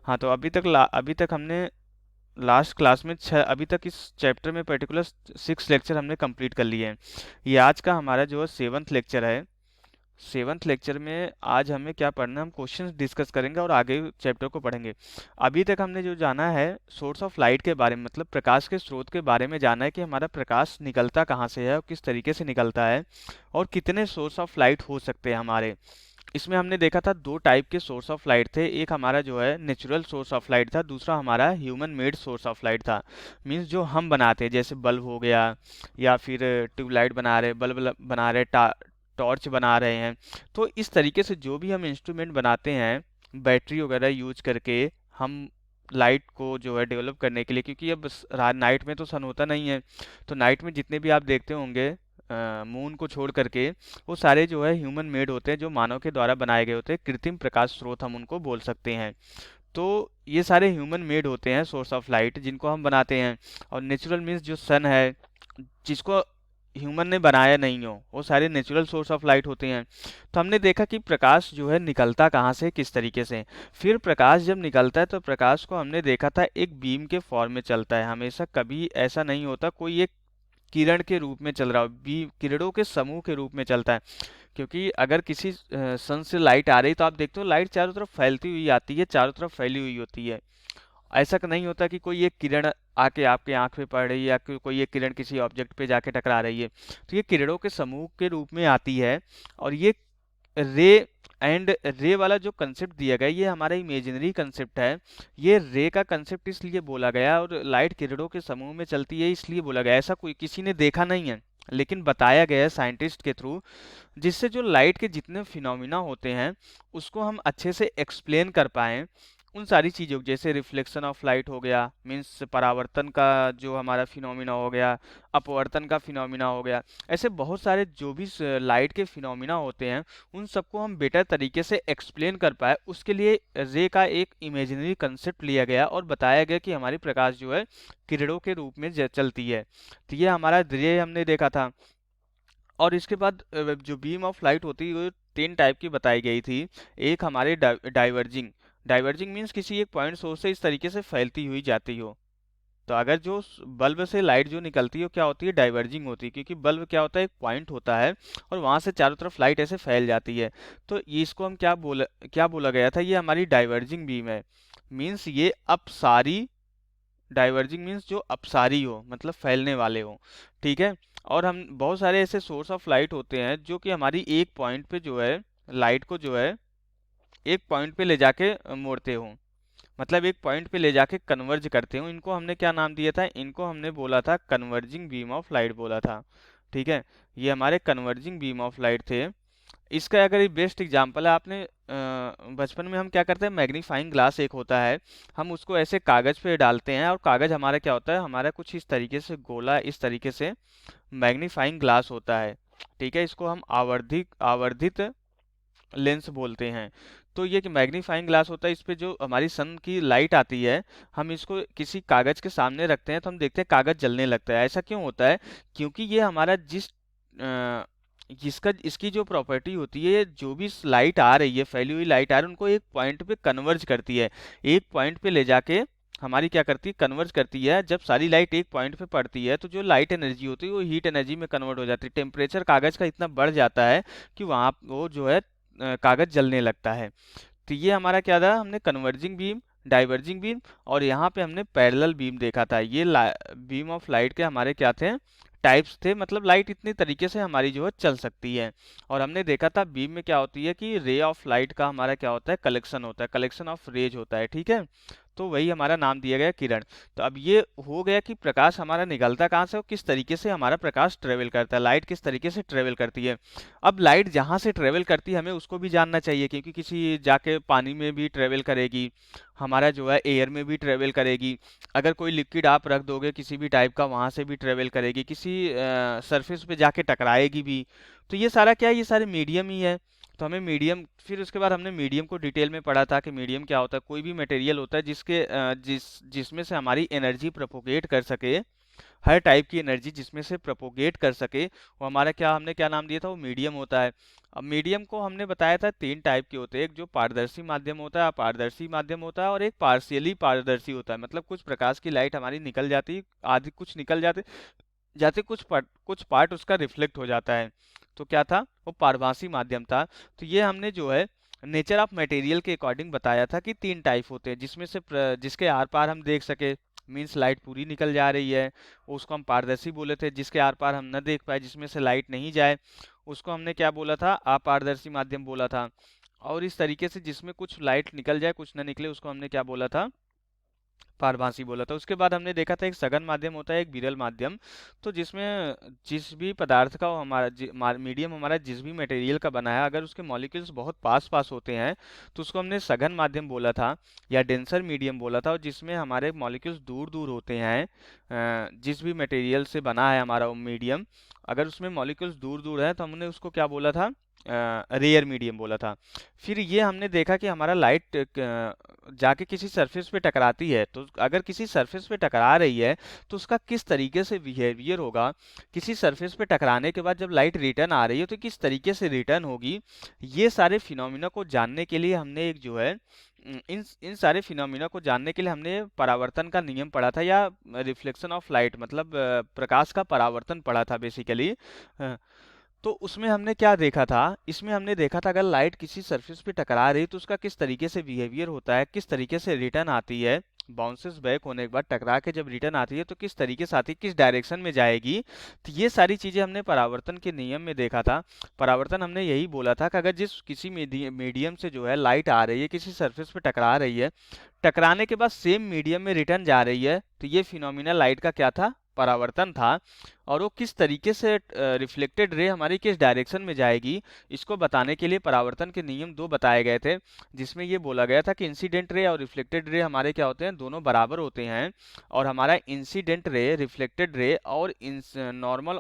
हाँ, तो अभी तक हमने लास्ट क्लास में अभी तक इस चैप्टर में पर्टिकुलर 6 लेक्चर हमने कंप्लीट कर लिए हैं। ये आज का हमारा जो है 7th लेक्चर है। 7th लेक्चर में आज हमें क्या पढ़ना है, हम क्वेश्चंस डिस्कस करेंगे और आगे चैप्टर को पढ़ेंगे। अभी तक हमने जो जाना है सोर्स ऑफ लाइट के बारे में, मतलब प्रकाश के स्रोत के बारे में जाना है कि हमारा प्रकाश निकलता कहाँ से है और किस तरीके से निकलता है और कितने सोर्स ऑफ लाइट हो सकते हैं हमारे। इसमें हमने देखा था 2 टाइप के सोर्स ऑफ लाइट थे। एक हमारा जो है नेचुरल सोर्स ऑफ लाइट था, दूसरा हमारा human made source of light था। मींस जो हम बनाते हैं, जैसे बल्ब हो गया या फिर ट्यूबलाइट बना रहे, बल्ब बना रहे, टॉर्च बना रहे हैं। तो इस तरीके से जो भी हम इंस्ट्रूमेंट बनाते हैं बैटरी वगैरह यूज करके, हम लाइट को जो है डेवलप करने के लिए, क्योंकि अब नाइट में तो सन होता नहीं है, तो नाइट में जितने भी आप देखते होंगे मून को छोड़ करके, वो सारे जो है ह्यूमन मेड होते हैं, जो मानव के द्वारा बनाए गए होते हैं, कृत्रिम प्रकाश स्रोत हम उनको बोल सकते हैं। तो ये सारे ह्यूमन मेड होते हैं सोर्स ऑफ लाइट जिनको हम बनाते हैं। और नेचुरल मीन्स जो सन है, जिसको ह्यूमन ने बनाया नहीं हो, वो सारे नेचुरल सोर्स ऑफ लाइट होते हैं। तो हमने देखा कि प्रकाश जो है निकलता कहाँ से, किस तरीके से। फिर प्रकाश जब निकलता है तो प्रकाश को हमने देखा था एक बीम के फॉर्म में चलता है, हमेशा कभी ऐसा नहीं होता कोई एक किरण के रूप में चल रहा हो, बी किरणों के समूह के रूप में चलता है। क्योंकि अगर किसी सन से लाइट आ रही तो आप देखते हो लाइट चारों तरफ फैलती हुई आती है, चारों तरफ फैली हुई होती है। ऐसा नहीं होता कि कोई एक किरण आके आपके आंख पे पड़ रही है या कोई एक किरण किसी ऑब्जेक्ट पे जाके टकरा रही है। तो ये किरणों के समूह के रूप में आती है। और ये रे एंड रे वाला जो कंसेप्ट दिया गया, ये हमारा इमेजिनरी कंसेप्ट है। ये रे का कंसेप्ट इसलिए बोला गया, और लाइट किरणों के समूह में चलती है इसलिए बोला गया। ऐसा कोई किसी ने देखा नहीं है, लेकिन बताया गया है साइंटिस्ट के थ्रू, जिससे जो लाइट के जितने फिनोमिना होते हैं उसको हम अच्छे से एक्सप्लेन कर पाएँ। उन सारी चीज़ों जैसे रिफ्लेक्शन ऑफ लाइट हो गया, मीन्स परावर्तन का जो हमारा फिनोमिना हो गया, अपवर्तन का फिनोमिना हो गया, ऐसे बहुत सारे जो भी लाइट के फिनोमिना होते हैं उन सबको हम बेटर तरीके से एक्सप्लेन कर पाए, उसके लिए रे का एक इमेजिनरी कंसेप्ट लिया गया और बताया गया कि हमारी प्रकाश जो है किरणों के रूप में चलती है। तो ये हमारा रे हमने देखा था। और इसके बाद जो बीम ऑफ लाइट होती है वो 3 टाइप की बताई गई थी। एक हमारे डाइवर्जिंग, डाइवर्जिंग मीन्स किसी एक पॉइंट सोर्स से इस तरीके से फैलती हुई जाती हो। तो अगर जो बल्ब से लाइट जो निकलती है वो क्या होती है, डाइवर्जिंग होती है, क्योंकि बल्ब क्या होता है एक पॉइंट होता है और वहां से चारों तरफ लाइट ऐसे फैल जाती है। तो ये इसको हम क्या बोला गया था, ये हमारी डाइवर्जिंग बीम है। मीन्स ये अपसारी, डाइवर्जिंग मीन्स जो अपसारी हो, मतलब फैलने वाले हो। ठीक है। और हम बहुत सारे ऐसे सोर्स ऑफ लाइट होते हैं जो कि हमारी एक पॉइंट पे जो है लाइट को जो है एक पॉइंट पे ले जाके मोड़ते हो, मतलब एक पॉइंट पे ले जाके कन्वर्ज करते हो। इनको हमने क्या नाम दिया था, इनको हमने बोला था कन्वर्जिंग बीम ऑफ लाइट बोला था। ठीक है। ये हमारे कन्वर्जिंग बीम ऑफ लाइट थे। इसका अगर एक बेस्ट एग्जांपल है, आपने बचपन में हम क्या करते हैं, मैग्नीफाइंग ग्लास एक होता है, हम उसको ऐसे कागज पे डालते हैं और कागज हमारा क्या होता है, हमारा कुछ इस तरीके से गोला, इस तरीके से मैग्नीफाइंग ग्लास होता है। ठीक है। इसको हम आवर्धित आवर्धित लेंस बोलते हैं। तो ये कि मैग्नीफाइंग ग्लास होता है, इस पे जो हमारी सन की लाइट आती है, हम इसको किसी कागज के सामने रखते हैं तो हम देखते हैं कागज जलने लगता है। ऐसा क्यों होता है, क्योंकि ये हमारा जिसका इसकी जो प्रॉपर्टी होती है, जो भी लाइट आ रही है, फैली हुई लाइट आ रही है, उनको एक पॉइंट पे कन्वर्ज करती है। एक पॉइंट पे ले जाके हमारी क्या करती है, कन्वर्ज करती है। जब सारी लाइट एक पॉइंट पे पड़ती है तो जो लाइट एनर्जी होती है वो हीट एनर्जी में कन्वर्ट हो जाती है। टेम्परेचर कागज का इतना बढ़ जाता है कि वहाँ वो जो है कागज जलने लगता है। तो ये हमारा क्या था, हमने कन्वर्जिंग बीम, डाइवर्जिंग बीम, और यहाँ पे हमने पैरेलल बीम देखा था। ये बीम ऑफ लाइट के हमारे क्या थे, टाइप्स थे, मतलब लाइट इतनी तरीके से हमारी जो है चल सकती है। और हमने देखा था बीम में क्या होती है कि रे ऑफ लाइट का हमारा क्या होता है, कलेक्शन होता है, कलेक्शन ऑफ रेज होता है। ठीक है। तो वही हमारा नाम दिया गया किरण। तो अब ये हो गया कि प्रकाश हमारा निकलता कहाँ से और किस तरीके से हमारा प्रकाश ट्रेवल करता है, लाइट किस तरीके से ट्रेवल करती है। अब लाइट जहाँ से ट्रेवल करती है हमें उसको भी जानना चाहिए, क्योंकि किसी जाके पानी में भी ट्रेवल करेगी, हमारा जो है एयर में भी ट्रेवल करेगी। अगर कोई लिक्विड आप रख दोगे किसी भी टाइप का, वहाँ से भी ट्रेवल करेगी, किसी सरफेस पे जाके टकराएगी भी। तो ये सारा क्या है, ये सारे मीडियम ही है। तो हमें मीडियम, फिर उसके बाद हमने मीडियम को डिटेल में पढ़ा था कि मीडियम क्या होता है, कोई भी मटेरियल होता है जिसमें से हमारी एनर्जी प्रोपोगेट कर सके, हर टाइप की एनर्जी जिसमें से प्रोपोगेट कर सके, वो हमारा क्या, हमने क्या नाम दिया था, वो मीडियम होता है। अब मीडियम को हमने बताया था तीन टाइप के होते हैं, एक जो पारदर्शी माध्यम होता है, अपारदर्शी माध्यम होता है, और एक पार्शियली पारदर्शी होता है। मतलब कुछ प्रकाश की लाइट हमारी निकल जाती, आधी कुछ निकल जाते जाते कुछ पार्ट उसका रिफ्लेक्ट हो जाता है। तो क्या था, वो पारभासी माध्यम था। तो ये हमने जो है नेचर ऑफ मटेरियल के अकॉर्डिंग बताया था कि तीन टाइप होते हैं, जिसमें से जिसके आर पार हम देख सके, मीन्स लाइट पूरी निकल जा रही है, उसको हम पारदर्शी बोले थे। जिसके आर पार हम न देख पाए, जिसमें से लाइट नहीं जाए, उसको हमने क्या बोला था, अपारदर्शी माध्यम बोला था। और इस तरीके से जिसमें कुछ लाइट निकल जाए कुछ न निकले, उसको हमने क्या बोला था, पारभासी बोला था। उसके बाद हमने देखा था एक सघन माध्यम होता है, एक विरल माध्यम। तो जिसमें जिस भी पदार्थ का वो हमारा मीडियम हमारा जिस भी मटेरियल का बना है, अगर उसके मॉलिक्यूल्स बहुत पास पास होते हैं तो उसको हमने सघन माध्यम बोला था या डेंसर मीडियम बोला था। और जिसमें हमारे मॉलिक्यूल्स दूर दूर होते हैं, जिस भी मटेरियल से बना है हमारा वो मीडियम, अगर उसमें मॉलिक्यूल्स दूर दूर है तो हमने उसको क्या बोला था, रेयर मीडियम बोला था। फिर ये हमने देखा कि हमारा लाइट जाके किसी सरफेस पे टकराती है, तो अगर किसी सरफेस पे टकरा रही है तो उसका किस तरीके से बिहेवियर होगा, किसी सरफेस पे टकराने के बाद जब लाइट रिटर्न आ रही है तो किस तरीके से रिटर्न होगी। ये सारे फिनोमिना को जानने के लिए हमने एक जो है इन इन सारे फिनोमिना को जानने के लिए हमने परावर्तन का नियम पढ़ा था, या रिफ्लेक्शन ऑफ लाइट, मतलब प्रकाश का परावर्तन पढ़ा था बेसिकली। तो उसमें हमने क्या देखा था, इसमें हमने देखा था अगर लाइट किसी सरफेस पे टकरा रही है तो उसका किस तरीके से बिहेवियर होता है, किस तरीके से रिटर्न आती है, बाउंसेस बैक होने के बाद टकरा के जब रिटर्न आती है तो किस तरीके से आती है, किस डायरेक्शन में जाएगी। तो ये सारी चीजें हमने परावर्तन के नियम में देखा था। परावर्तन हमने यही बोला था कि अगर जिस किसी मीडियम से जो है लाइट आ रही है, किसी सरफेस पे टकरा रही है, टकराने के बाद सेम मीडियम में रिटर्न जा रही है, तो ये फिनोमिना लाइट का क्या था, परावर्तन था। और वो किस तरीके से रिफ्लेक्टेड रे हमारी किस डायरेक्शन में जाएगी, इसको बताने के लिए परावर्तन के नियम दो बताए गए थे। जिसमें ये बोला गया था कि इंसिडेंट रे और रिफ्लेक्टेड रे हमारे क्या होते हैं, दोनों बराबर होते हैं। और हमारा इंसिडेंट रे, रिफ्लेक्टेड रे और normal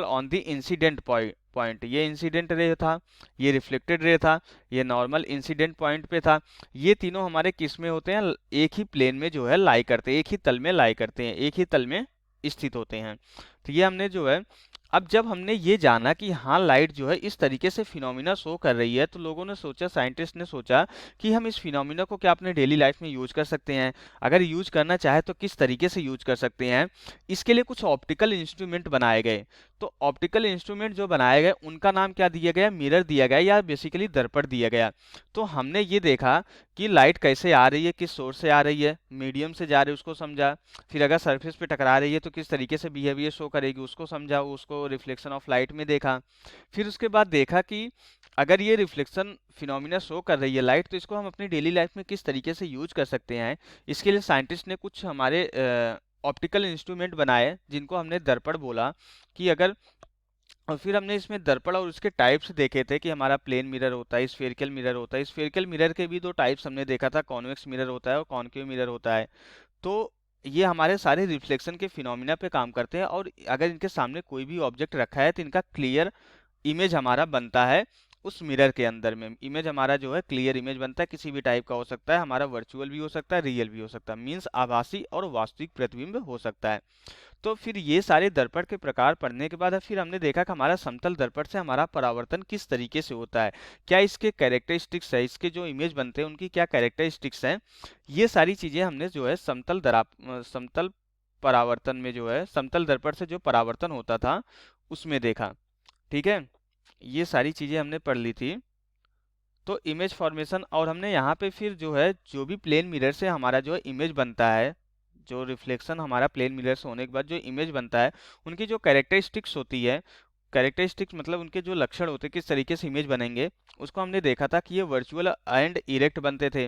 on the incident point, ये इंसिडेंट रे था, ये रिफ्लेक्टेड रे था, ये नॉर्मल इंसिडेंट पॉइंट पे था। ये तीनों हमारे किस में होते हैं, एक ही प्लेन में जो है लाई करते हैं, एक ही तल में लाई करते हैं, एक ही तल में स्थित होते हैं। तो ये हमने जो है, अब जब हमने ये जाना कि हाँ लाइट जो है इस तरीके से फिनोमिना शो कर रही है, तो लोगों ने सोचा, साइंटिस्ट ने सोचा कि हम इस फिनोमिना को क्या अपने डेली लाइफ में यूज कर सकते हैं। अगर यूज करना चाहे तो किस तरीके से यूज कर सकते हैं। इसके लिए कुछ ऑप्टिकल इंस्ट्रूमेंट बनाए गए। तो ऑप्टिकल इंस्ट्रूमेंट जो बनाए गए उनका नाम क्या दिया गया, मिरर दिया गया, या बेसिकली दर्पण दिया गया। तो हमने ये देखा कि लाइट कैसे आ रही है, किस सोर्स से आ रही है, मीडियम से जा रही है उसको समझा। फिर अगर सरफेस पे टकरा रही है तो किस तरीके से बिहेवियर शो करेगी उसको समझा, उसको रिफ्लेक्शन ऑफ लाइट में देखा। फिर उसके बाद देखा कि अगर ये रिफ्लेक्शन फिनोमिना शो कर रही है लाइट, तो इसको हम अपनी डेली लाइफ में किस तरीके से यूज कर सकते हैं। इसके लिए साइंटिस्ट ने कुछ हमारे ऑप्टिकल इंस्ट्रूमेंट बनाए जिनको हमने दर्पण बोला। कि अगर, और फिर हमने इसमें दर्पण और उसके टाइप्स देखे थे कि हमारा प्लेन मिरर होता है, स्फेरिकल मिरर होता है। स्फेरिकल मिरर के भी दो टाइप्स हमने देखा था, कॉन्वेक्स मिरर होता है और कॉनकेव मिरर होता है। तो ये हमारे सारे रिफ्लेक्शन के फिनोमिना पे काम करते हैं, और अगर इनके सामने कोई भी ऑब्जेक्ट रखा है तो इनका क्लियर इमेज हमारा बनता है। उस मिरर के अंदर में इमेज हमारा जो है क्लियर इमेज बनता है, किसी भी टाइप का हो सकता है, हमारा वर्चुअल भी हो सकता है, रियल भी हो सकता है, मीन्स आभासी और वास्तविक प्रतिबिंब हो सकता है। तो फिर ये सारे दर्पण के प्रकार पढ़ने के बाद फिर हमने देखा कि हमारा समतल दर्पण से हमारा परावर्तन किस तरीके से होता है, क्या इसके कैरेक्टरिस्टिक्स है, इसके जो इमेज बनते हैं उनकी क्या कैरेक्टरिस्टिक्स हैं। ये सारी चीजें हमने जो है समतल परावर्तन में जो है, समतल दर्पण से जो परावर्तन होता था उसमें देखा। ठीक है, ये सारी चीजें हमने पढ़ ली थी। तो इमेज फॉर्मेशन, और हमने यहाँ पे फिर जो है जो भी प्लेन मिरर से हमारा जो है इमेज बनता है, जो रिफ्लेक्शन हमारा प्लेन मिरर से होने के बाद जो इमेज बनता है, उनकी जो कैरेक्टरिस्टिक्स होती है, कैरेक्टरिस्टिक्स मतलब उनके जो लक्षण होते हैं, किस तरीके से इमेज बनेंगे, उसको हमने देखा था कि ये वर्चुअल एंड इरेक्ट बनते थे।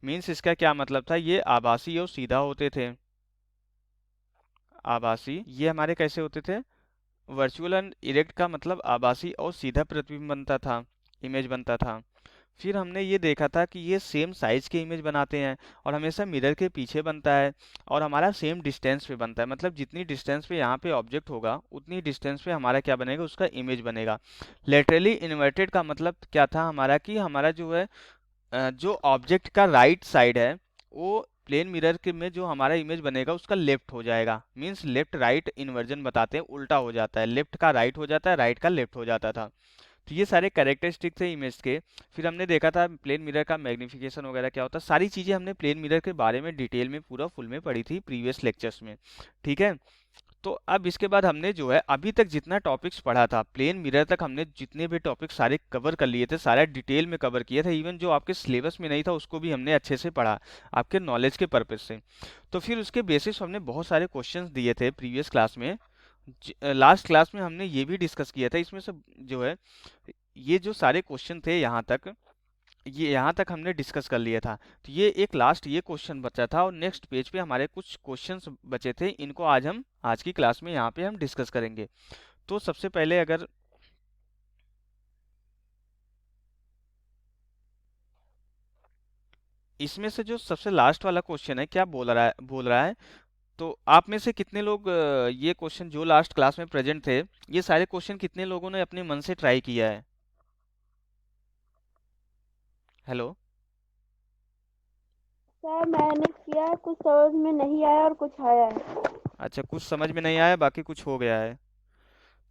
मीन्स इसका क्या मतलब था, ये आभासी और सीधा होते थे। आभासी ये हमारे कैसे होते थे, वर्चुअल एंड इरेक्ट का मतलब आभासी और सीधा प्रतिबिंब बनता था, इमेज बनता था। फिर हमने ये देखा था कि ये सेम साइज के इमेज बनाते हैं और हमेशा मिरर के पीछे बनता है, और हमारा सेम डिस्टेंस पे बनता है, मतलब जितनी डिस्टेंस पे यहाँ पे ऑब्जेक्ट होगा उतनी डिस्टेंस पे हमारा क्या बनेगा, उसका इमेज बनेगा। लेटरली इन्वर्टेड का मतलब क्या था हमारा, कि हमारा जो है जो ऑब्जेक्ट का राइट साइड है वो प्लेन मिरर के में जो हमारा इमेज बनेगा उसका लेफ्ट हो जाएगा, मीन्स लेफ्ट राइट इन्वर्जन बताते हैं, उल्टा हो जाता है, लेफ्ट का राइट हो जाता है, राइट का लेफ्ट हो जाता था। तो ये सारे कैरेक्टरिस्टिक थे इमेज के। फिर हमने देखा था प्लेन मिरर का मैग्निफिकेशन वगैरह क्या होता है, सारी चीज़ें हमने प्लेन मिरर के बारे में डिटेल में पूरा फुल में पढ़ी थी प्रीवियस लेक्चर्स में। ठीक है, तो अब इसके बाद हमने जो है अभी तक जितना टॉपिक्स पढ़ा था प्लेन मिरर तक, हमने जितने भी टॉपिक सारे कवर कर लिए थे, सारा डिटेल में कवर किया था, इवन जो आपके सिलेबस में नहीं था उसको भी हमने अच्छे से पढ़ा आपके नॉलेज के पर्पज से। तो फिर उसके बेसिस हमने बहुत सारे क्वेश्चंस दिए थे प्रीवियस क्लास में। लास्ट क्लास में हमने ये भी डिस्कस किया था, इसमें से जो है ये जो सारे क्वेश्चन थे यहाँ तक हमने डिस्कस कर लिया था। तो ये एक लास्ट ये क्वेश्चन बचा था और नेक्स्ट पेज पे हमारे कुछ क्वेश्चंस बचे थे, इनको आज हम आज की क्लास में यहाँ पे हम डिस्कस करेंगे। तो सबसे पहले अगर इसमें से जो सबसे लास्ट वाला क्वेश्चन है क्या बोल रहा है, तो आप में से कितने लोग ये क्वेश्चन जो लास्ट क्लास में प्रेजेंट थे, ये सारे क्वेश्चन कितने लोगों ने अपने मन से ट्राई किया है? हेलो। सर मैंने किया, कुछ समझ में नहीं आया और कुछ आया है। अच्छा, कुछ समझ में नहीं आया, बाकी कुछ हो गया है।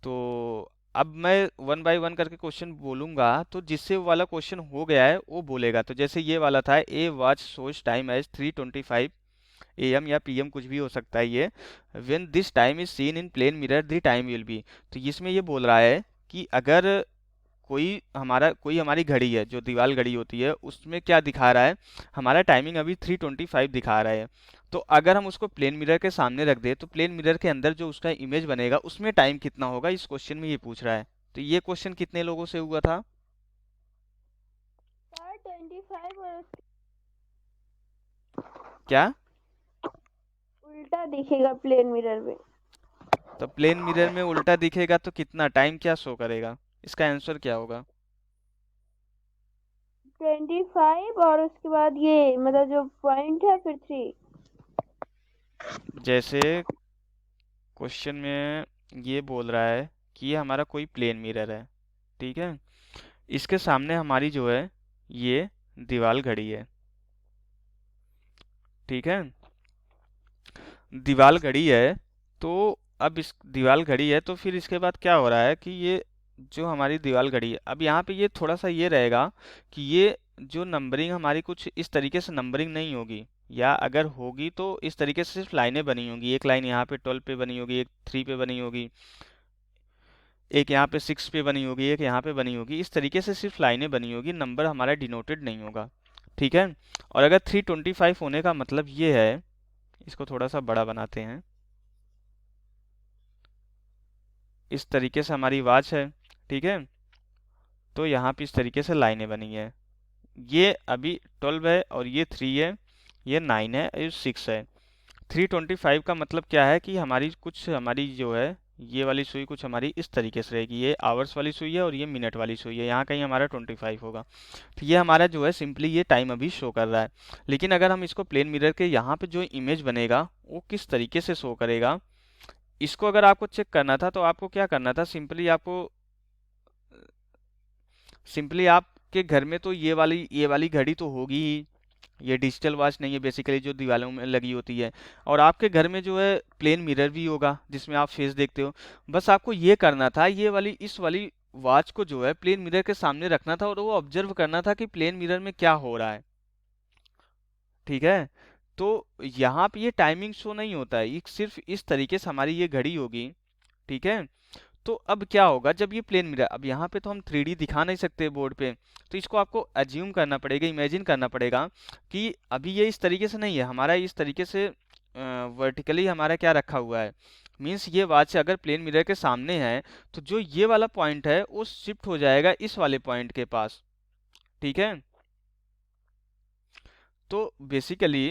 तो अब मैं वन बाय वन करके क्वेश्चन बोलूंगा, तो जिससे वो वाला क्वेश्चन हो गया है वो बोलेगा। तो जैसे ये वाला था, ए वॉच सोच टाइम एज 3:25 AM या PM कुछ भी हो सकता है ये, when this time is seen in plane mirror the time will be. तो इसमें ये बोल रहा है कि अगर कोई हमारी घड़ी है जो दीवार घड़ी होती है, उसमें क्या दिखा रहा है, हमारा टाइमिंग अभी 3:25 दिखा रहा है। तो अगर हम उसको प्लेन मिरर के सामने रख दे तो प्लेन मिरर के अंदर जो उसका इमेज बनेगा उसमें टाइम कितना होगा, इस क्वेश्चन में ये पूछ रहा है। तो ये क्वेश्चन कितने लोगों से हुआ था? सर 25 और क्या? उल्टा दिखेगा प्लेन मिरर में। तो प्लेन मिरर में उल्टा दिखेगा तो कितना टाइम क्या शो करेगा, इसका आंसर क्या होगा? 25 और उसके बाद ये मतलब जो पॉइंट है फिर 3। जैसे क्वेश्चन में ये बोल रहा है कि ये हमारा कोई प्लेन मिरर है, ठीक है, इसके सामने हमारी जो है ये दीवार घड़ी है, ठीक है, दीवार घड़ी है। तो अब इस दीवार घड़ी है तो फिर इसके बाद क्या हो रहा है कि ये जो हमारी दीवार घड़ी है, अब यहाँ पे ये थोड़ा सा ये रहेगा कि ये जो नंबरिंग हमारी कुछ इस तरीके से नंबरिंग नहीं होगी, या अगर होगी तो इस तरीके से सिर्फ लाइनें बनी होंगी, एक लाइन यहाँ पे 12 पे बनी होगी, एक 3 पे बनी होगी, एक यहाँ पे 6 पे बनी होगी, एक यहाँ पे बनी होगी, इस तरीके से सिर्फ लाइनें बनी होगी, नंबर हमारा डिनोटेड नहीं होगा, ठीक है। और अगर 3:25 होने का मतलब ये है, इसको थोड़ा सा बड़ा बनाते हैं, इस तरीके से हमारी वॉच है, ठीक है, तो यहाँ पे इस तरीके से लाइनें बनी है, ये अभी 12 है और ये 3 है, ये 9 है, ये 6 है। 3:25 का मतलब क्या है कि हमारी जो है ये वाली सुई कुछ हमारी इस तरीके से रहेगी, ये आवर्स वाली सुई है और ये मिनट वाली सुई है, यहाँ कहीं हमारा 25 होगा। तो ये हमारा जो है सिंपली ये टाइम अभी शो कर रहा है। लेकिन अगर हम इसको प्लेन मिरर के यहाँ पे जो इमेज बनेगा वो किस तरीके से शो करेगा, इसको अगर आपको चेक करना था तो आपको क्या करना था, सिंपली आपके घर में तो ये वाली घड़ी तो होगी ही, ये डिजिटल वॉच नहीं है बेसिकली जो दीवारों में लगी होती है, और आपके घर में जो है प्लेन मिरर भी होगा जिसमें आप फेस देखते हो। बस आपको ये करना था, इस वाली वॉच को जो है प्लेन मिरर के सामने रखना था और वो ऑब्जर्व करना था कि प्लेन मिरर में क्या हो रहा है, ठीक है। तो यहाँ पे ये टाइमिंग शो नहीं होता है, ये सिर्फ इस तरीके से हमारी ये घड़ी होगी, ठीक है। तो अब क्या होगा जब ये प्लेन मिरर, अब यहाँ पे तो हम 3D दिखा नहीं सकते बोर्ड पे, तो इसको आपको अज्यूम करना पड़ेगा, इमेजिन करना पड़ेगा कि अभी ये इस तरीके से नहीं है, हमारा इस तरीके से वर्टिकली हमारा क्या रखा हुआ है, मीन्स ये वॉच अगर प्लेन मिरर के सामने है तो जो ये वाला पॉइंट है वो शिफ्ट हो जाएगा इस वाले पॉइंट के पास, ठीक है। तो बेसिकली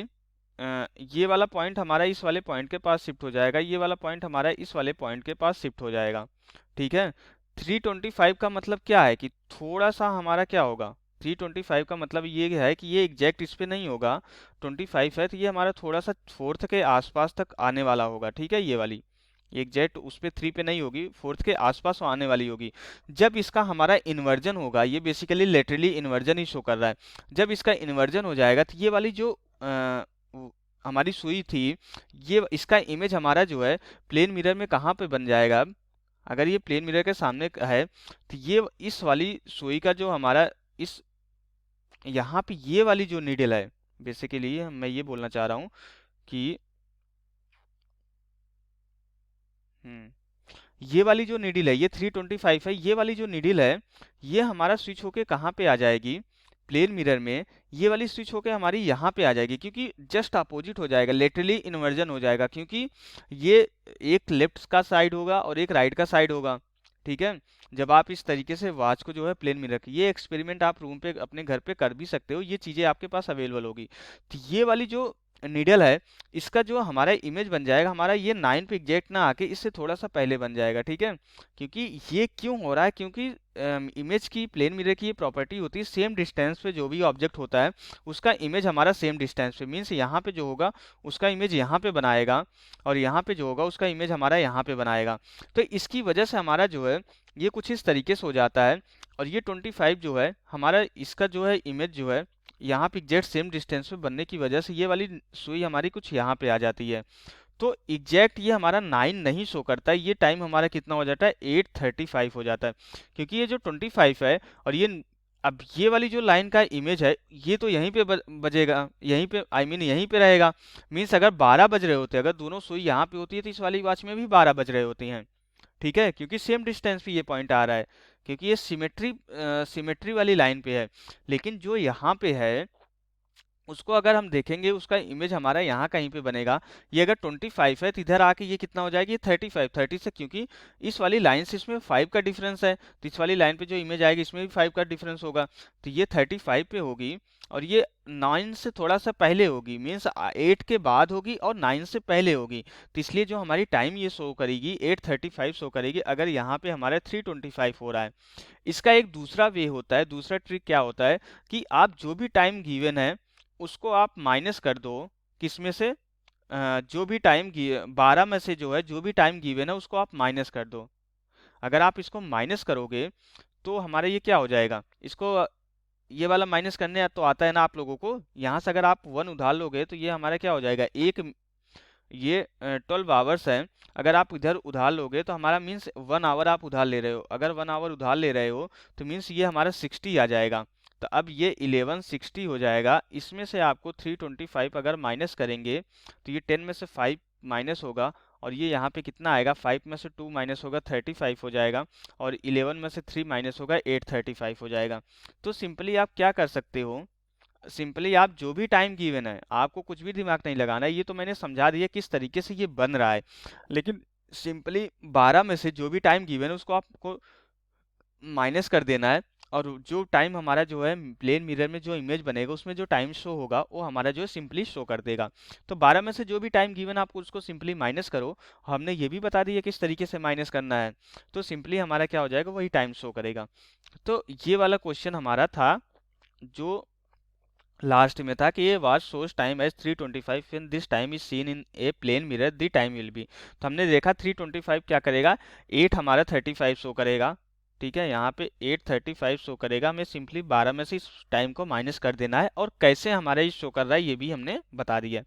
ये वाला पॉइंट हमारा इस वाले पॉइंट के पास शिफ्ट हो जाएगा, ये वाला पॉइंट हमारा इस वाले पॉइंट के पास शिफ्ट हो जाएगा, ठीक है। 3:25 का मतलब क्या है कि थोड़ा सा हमारा क्या होगा, 3:25 का मतलब ये है कि ये एग्जैक्ट इस पे नहीं होगा, 25 है तो ये हमारा थोड़ा सा फोर्थ के आसपास तक आने वाला होगा, ठीक है, ये वाली एग्जैक्ट उस पे 3 पे नहीं होगी, फोर्थ के आसपास वो आने वाली होगी। जब इसका हमारा इन्वर्जन होगा, ये बेसिकली लेटरली इन्वर्जन ही शो कर रहा है, जब इसका इन्वर्जन हो जाएगा तो ये वाली जो हमारी सुई थी, ये इसका इमेज हमारा जो है प्लेन मिरर में कहाँ पे बन जाएगा। अगर ये प्लेन मिरर के सामने है तो ये इस वाली सुई का जो हमारा इस यहाँ पे ये वाली जो नीडल है, बेसिकली मैं ये बोलना चाह रहा हूँ कि ये वाली जो नीडल है ये 325 है, ये वाली जो नीडल है ये हमारा स्विच होके कहाँ पे आ जाएगी प्लेन मिरर में, ये वाली स्विच होके हमारी यहाँ पे आ जाएगी, क्योंकि जस्ट अपोजिट हो जाएगा, लेटरली इन्वर्जन हो जाएगा, क्योंकि ये एक लेफ्ट का साइड होगा और एक राइट का साइड होगा। ठीक है, जब आप इस तरीके से वॉच को जो है प्लेन मिरर की, ये एक्सपेरिमेंट आप रूम पे अपने घर पे कर भी सकते हो, ये चीज़ें आपके पास अवेलेबल होगी। तो ये वाली जो नीडल है इसका जो हमारा इमेज बन जाएगा, हमारा ये 9 पे एग्जैक्ट ना आके इससे थोड़ा सा पहले बन जाएगा। ठीक है, क्योंकि ये क्यों हो रहा है, क्योंकि इमेज की प्लेन मिरर की ये प्रॉपर्टी होती है सेम डिस्टेंस पे जो भी ऑब्जेक्ट होता है उसका इमेज हमारा सेम डिस्टेंस पे, मीन्स यहाँ पे जो होगा उसका इमेज यहाँ पे बनाएगा और यहाँ पे जो होगा उसका इमेज हमारा यहाँ पे बनाएगा। तो इसकी वजह से हमारा जो है ये कुछ इस तरीके से हो जाता है। और ये 25 जो है हमारा इसका जो है इमेज जो है यहाँ पे एग्जैक्ट सेम डिस्टेंस पे बनने की वजह से ये वाली सुई हमारी कुछ यहाँ पे आ जाती है। तो एग्जैक्ट ये हमारा 9 नहीं शो करता है, ये टाइम हमारा कितना हो जाता है 8:35 हो जाता है, क्योंकि ये जो 25 है और ये अब ये वाली जो लाइन का इमेज है ये तो यहीं पे बजेगा, यहीं पे यहीं पे रहेगा। मीन्स अगर 12 बज रहे होते, अगर दोनों सुई यहाँ पे होती है तो इस वाली वॉच में भी 12 बज रहे होती हैं। ठीक है, क्योंकि सेम डिस्टेंस पे ये पॉइंट आ रहा है, क्योंकि ये सिमेट्री वाली लाइन पे है। लेकिन जो यहाँ पे है उसको अगर हम देखेंगे उसका इमेज हमारा यहाँ कहीं पे बनेगा। ये अगर 25 है तो इधर आके ये कितना हो जाएगी, ये 35, 30 से, क्योंकि इस वाली लाइन से इसमें 5 का डिफरेंस है तो इस वाली लाइन पे जो इमेज आएगी इसमें भी 5 का डिफरेंस होगा, तो ये 35 पे होगी और ये 9 से थोड़ा सा पहले होगी, मीन्स 8 के बाद होगी और 9 से पहले होगी। तो इसलिए जो हमारी टाइम ये शो करेगी 8:35 शो करेगी, अगर यहाँ पे हमारा 3:25 हो रहा है। इसका एक दूसरा वे होता है, दूसरा ट्रिक क्या होता है कि आप जो भी टाइम गिवन है उसको आप माइनस कर दो, किसमें से, जो भी टाइम 12 में से जो है जो भी टाइम गिवन है उसको आप माइनस कर दो। अगर आप इसको माइनस करोगे तो हमारा ये क्या हो जाएगा, इसको ये वाला माइनस करने तो आता है ना आप लोगों को, यहाँ से अगर आप 1 उधार लोगे तो ये हमारा क्या हो जाएगा, एक ये 12 आवर्स है, अगर आप इधर उधार लोगे तो हमारा मीन्स 1 आवर आप उधार ले रहे हो, अगर 1 आवर उधार ले रहे हो तो मीन्स ये हमारा 60 आ जाएगा। तो अब ये 1160 हो जाएगा, इसमें से आपको 325 अगर माइनस करेंगे तो ये 10 में से 5 माइनस होगा और ये यहाँ पे कितना आएगा, 5 में से 2 माइनस होगा 35 हो जाएगा और 11 में से 3 माइनस होगा 8:35 हो जाएगा। तो सिंपली आप क्या कर सकते हो, सिंपली आप जो भी टाइम गिवन है आपको कुछ भी दिमाग नहीं लगाना है, ये तो मैंने समझा दिया किस तरीके से ये बन रहा है, लेकिन सिंपली 12 में से जो भी टाइम गिवन है उसको आपको माइनस कर देना है और जो टाइम हमारा जो है प्लेन मिरर में जो इमेज बनेगा उसमें जो टाइम शो होगा वो हमारा जो है सिंपली शो कर देगा। तो 12 में से जो भी टाइम गिवन आपको उसको सिंपली माइनस करो, हमने ये भी बता दिया किस तरीके से माइनस करना है, तो सिंपली हमारा क्या हो जाएगा वही टाइम शो करेगा। तो ये वाला क्वेश्चन हमारा था जो लास्ट में था कि ये watch shows time as 3:25 when this time is seen in a plane mirror the time will be. तो हमने देखा 3:25 क्या करेगा, 8 हमारा 35 शो करेगा। ठीक है, यहाँ पे 8:35 शो करेगा, हमें सिंपली 12 में से इस टाइम को माइनस कर देना है और कैसे हमारा ये शो कर रहा है ये भी हमने बता दिया।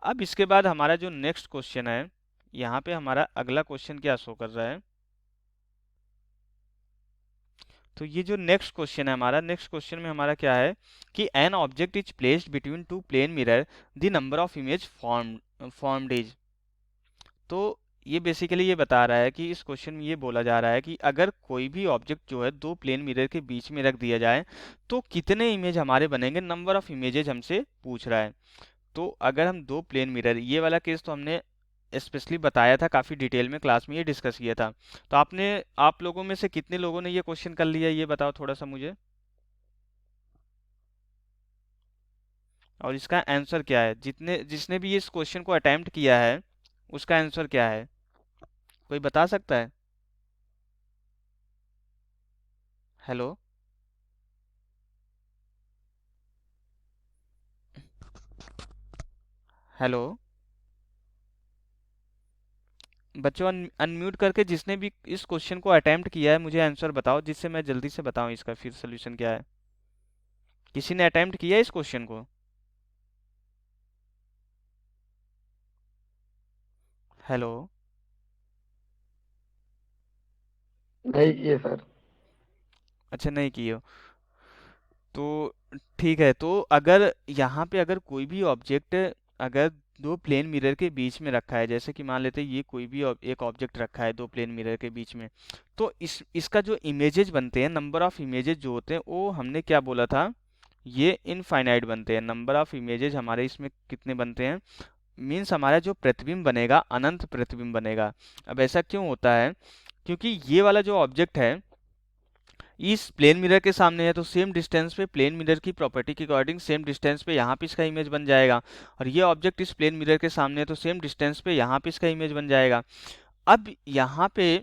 अब इसके बाद हमारा जो नेक्स्ट क्वेश्चन है, यहाँ पे हमारा अगला क्वेश्चन क्या शो कर रहा है, तो ये जो नेक्स्ट क्वेश्चन है हमारा, नेक्स्ट क्वेश्चन में हमारा क्या है कि an object is placed between two plane mirror the number of image formed is. तो ये बेसिकली ये बता रहा है कि इस क्वेश्चन में ये बोला जा रहा है कि अगर कोई भी ऑब्जेक्ट जो है दो प्लेन मिरर के बीच में रख दिया जाए तो कितने इमेज हमारे बनेंगे, नंबर ऑफ इमेजेज हमसे पूछ रहा है। तो अगर हम दो प्लेन मिरर, ये वाला केस तो हमने स्पेशली बताया था, काफ़ी डिटेल में क्लास में ये डिस्कस किया था। तो आप लोगों में से कितने लोगों ने ये क्वेश्चन कर लिया ये बताओ थोड़ा सा मुझे, और इसका आंसर क्या है, जिसने भी इस क्वेश्चन को अटेम्प्ट किया है उसका आंसर क्या है, कोई बता सकता है। हेलो, हेलो बच्चों, अनम्यूट करके जिसने भी इस क्वेश्चन को अटेम्प्ट किया है मुझे आंसर बताओ, जिससे मैं जल्दी से बताऊं इसका फिर सोल्यूशन क्या है। किसी ने अटेम्प्ट किया है इस क्वेश्चन को, हेलो। नहीं किए सर। अच्छा, नहीं किए हो। तो ठीक है, तो अगर यहाँ पे अगर कोई भी ऑब्जेक्ट अगर दो प्लेन मिरर के बीच में रखा है, जैसे कि मान लेते हैं ये कोई भी एक ऑब्जेक्ट रखा है दो प्लेन मिरर के बीच में, तो इसका जो इमेजेस बनते हैं, नंबर ऑफ इमेजेस जो होते हैं, वो हमने क्या बोला था, ये इनफाइनाइट बनते हैं। नंबर ऑफ इमेजेस हमारे इसमें कितने बनते हैं, मीन्स हमारा जो प्रतिबिंब बनेगा अनंत प्रतिबिंब बनेगा। अब ऐसा क्यों होता है, क्योंकि ये वाला जो ऑब्जेक्ट है इस प्लेन मिरर के सामने है, तो सेम डिस्टेंस पे प्लेन मिरर की प्रॉपर्टी के अकॉर्डिंग सेम डिस्टेंस पे यहाँ पे इसका इमेज बन जाएगा। और ये ऑब्जेक्ट इस प्लेन मिरर के सामने है, तो सेम डिस्टेंस पे यहाँ पे इसका इमेज बन जाएगा। अब यहाँ पे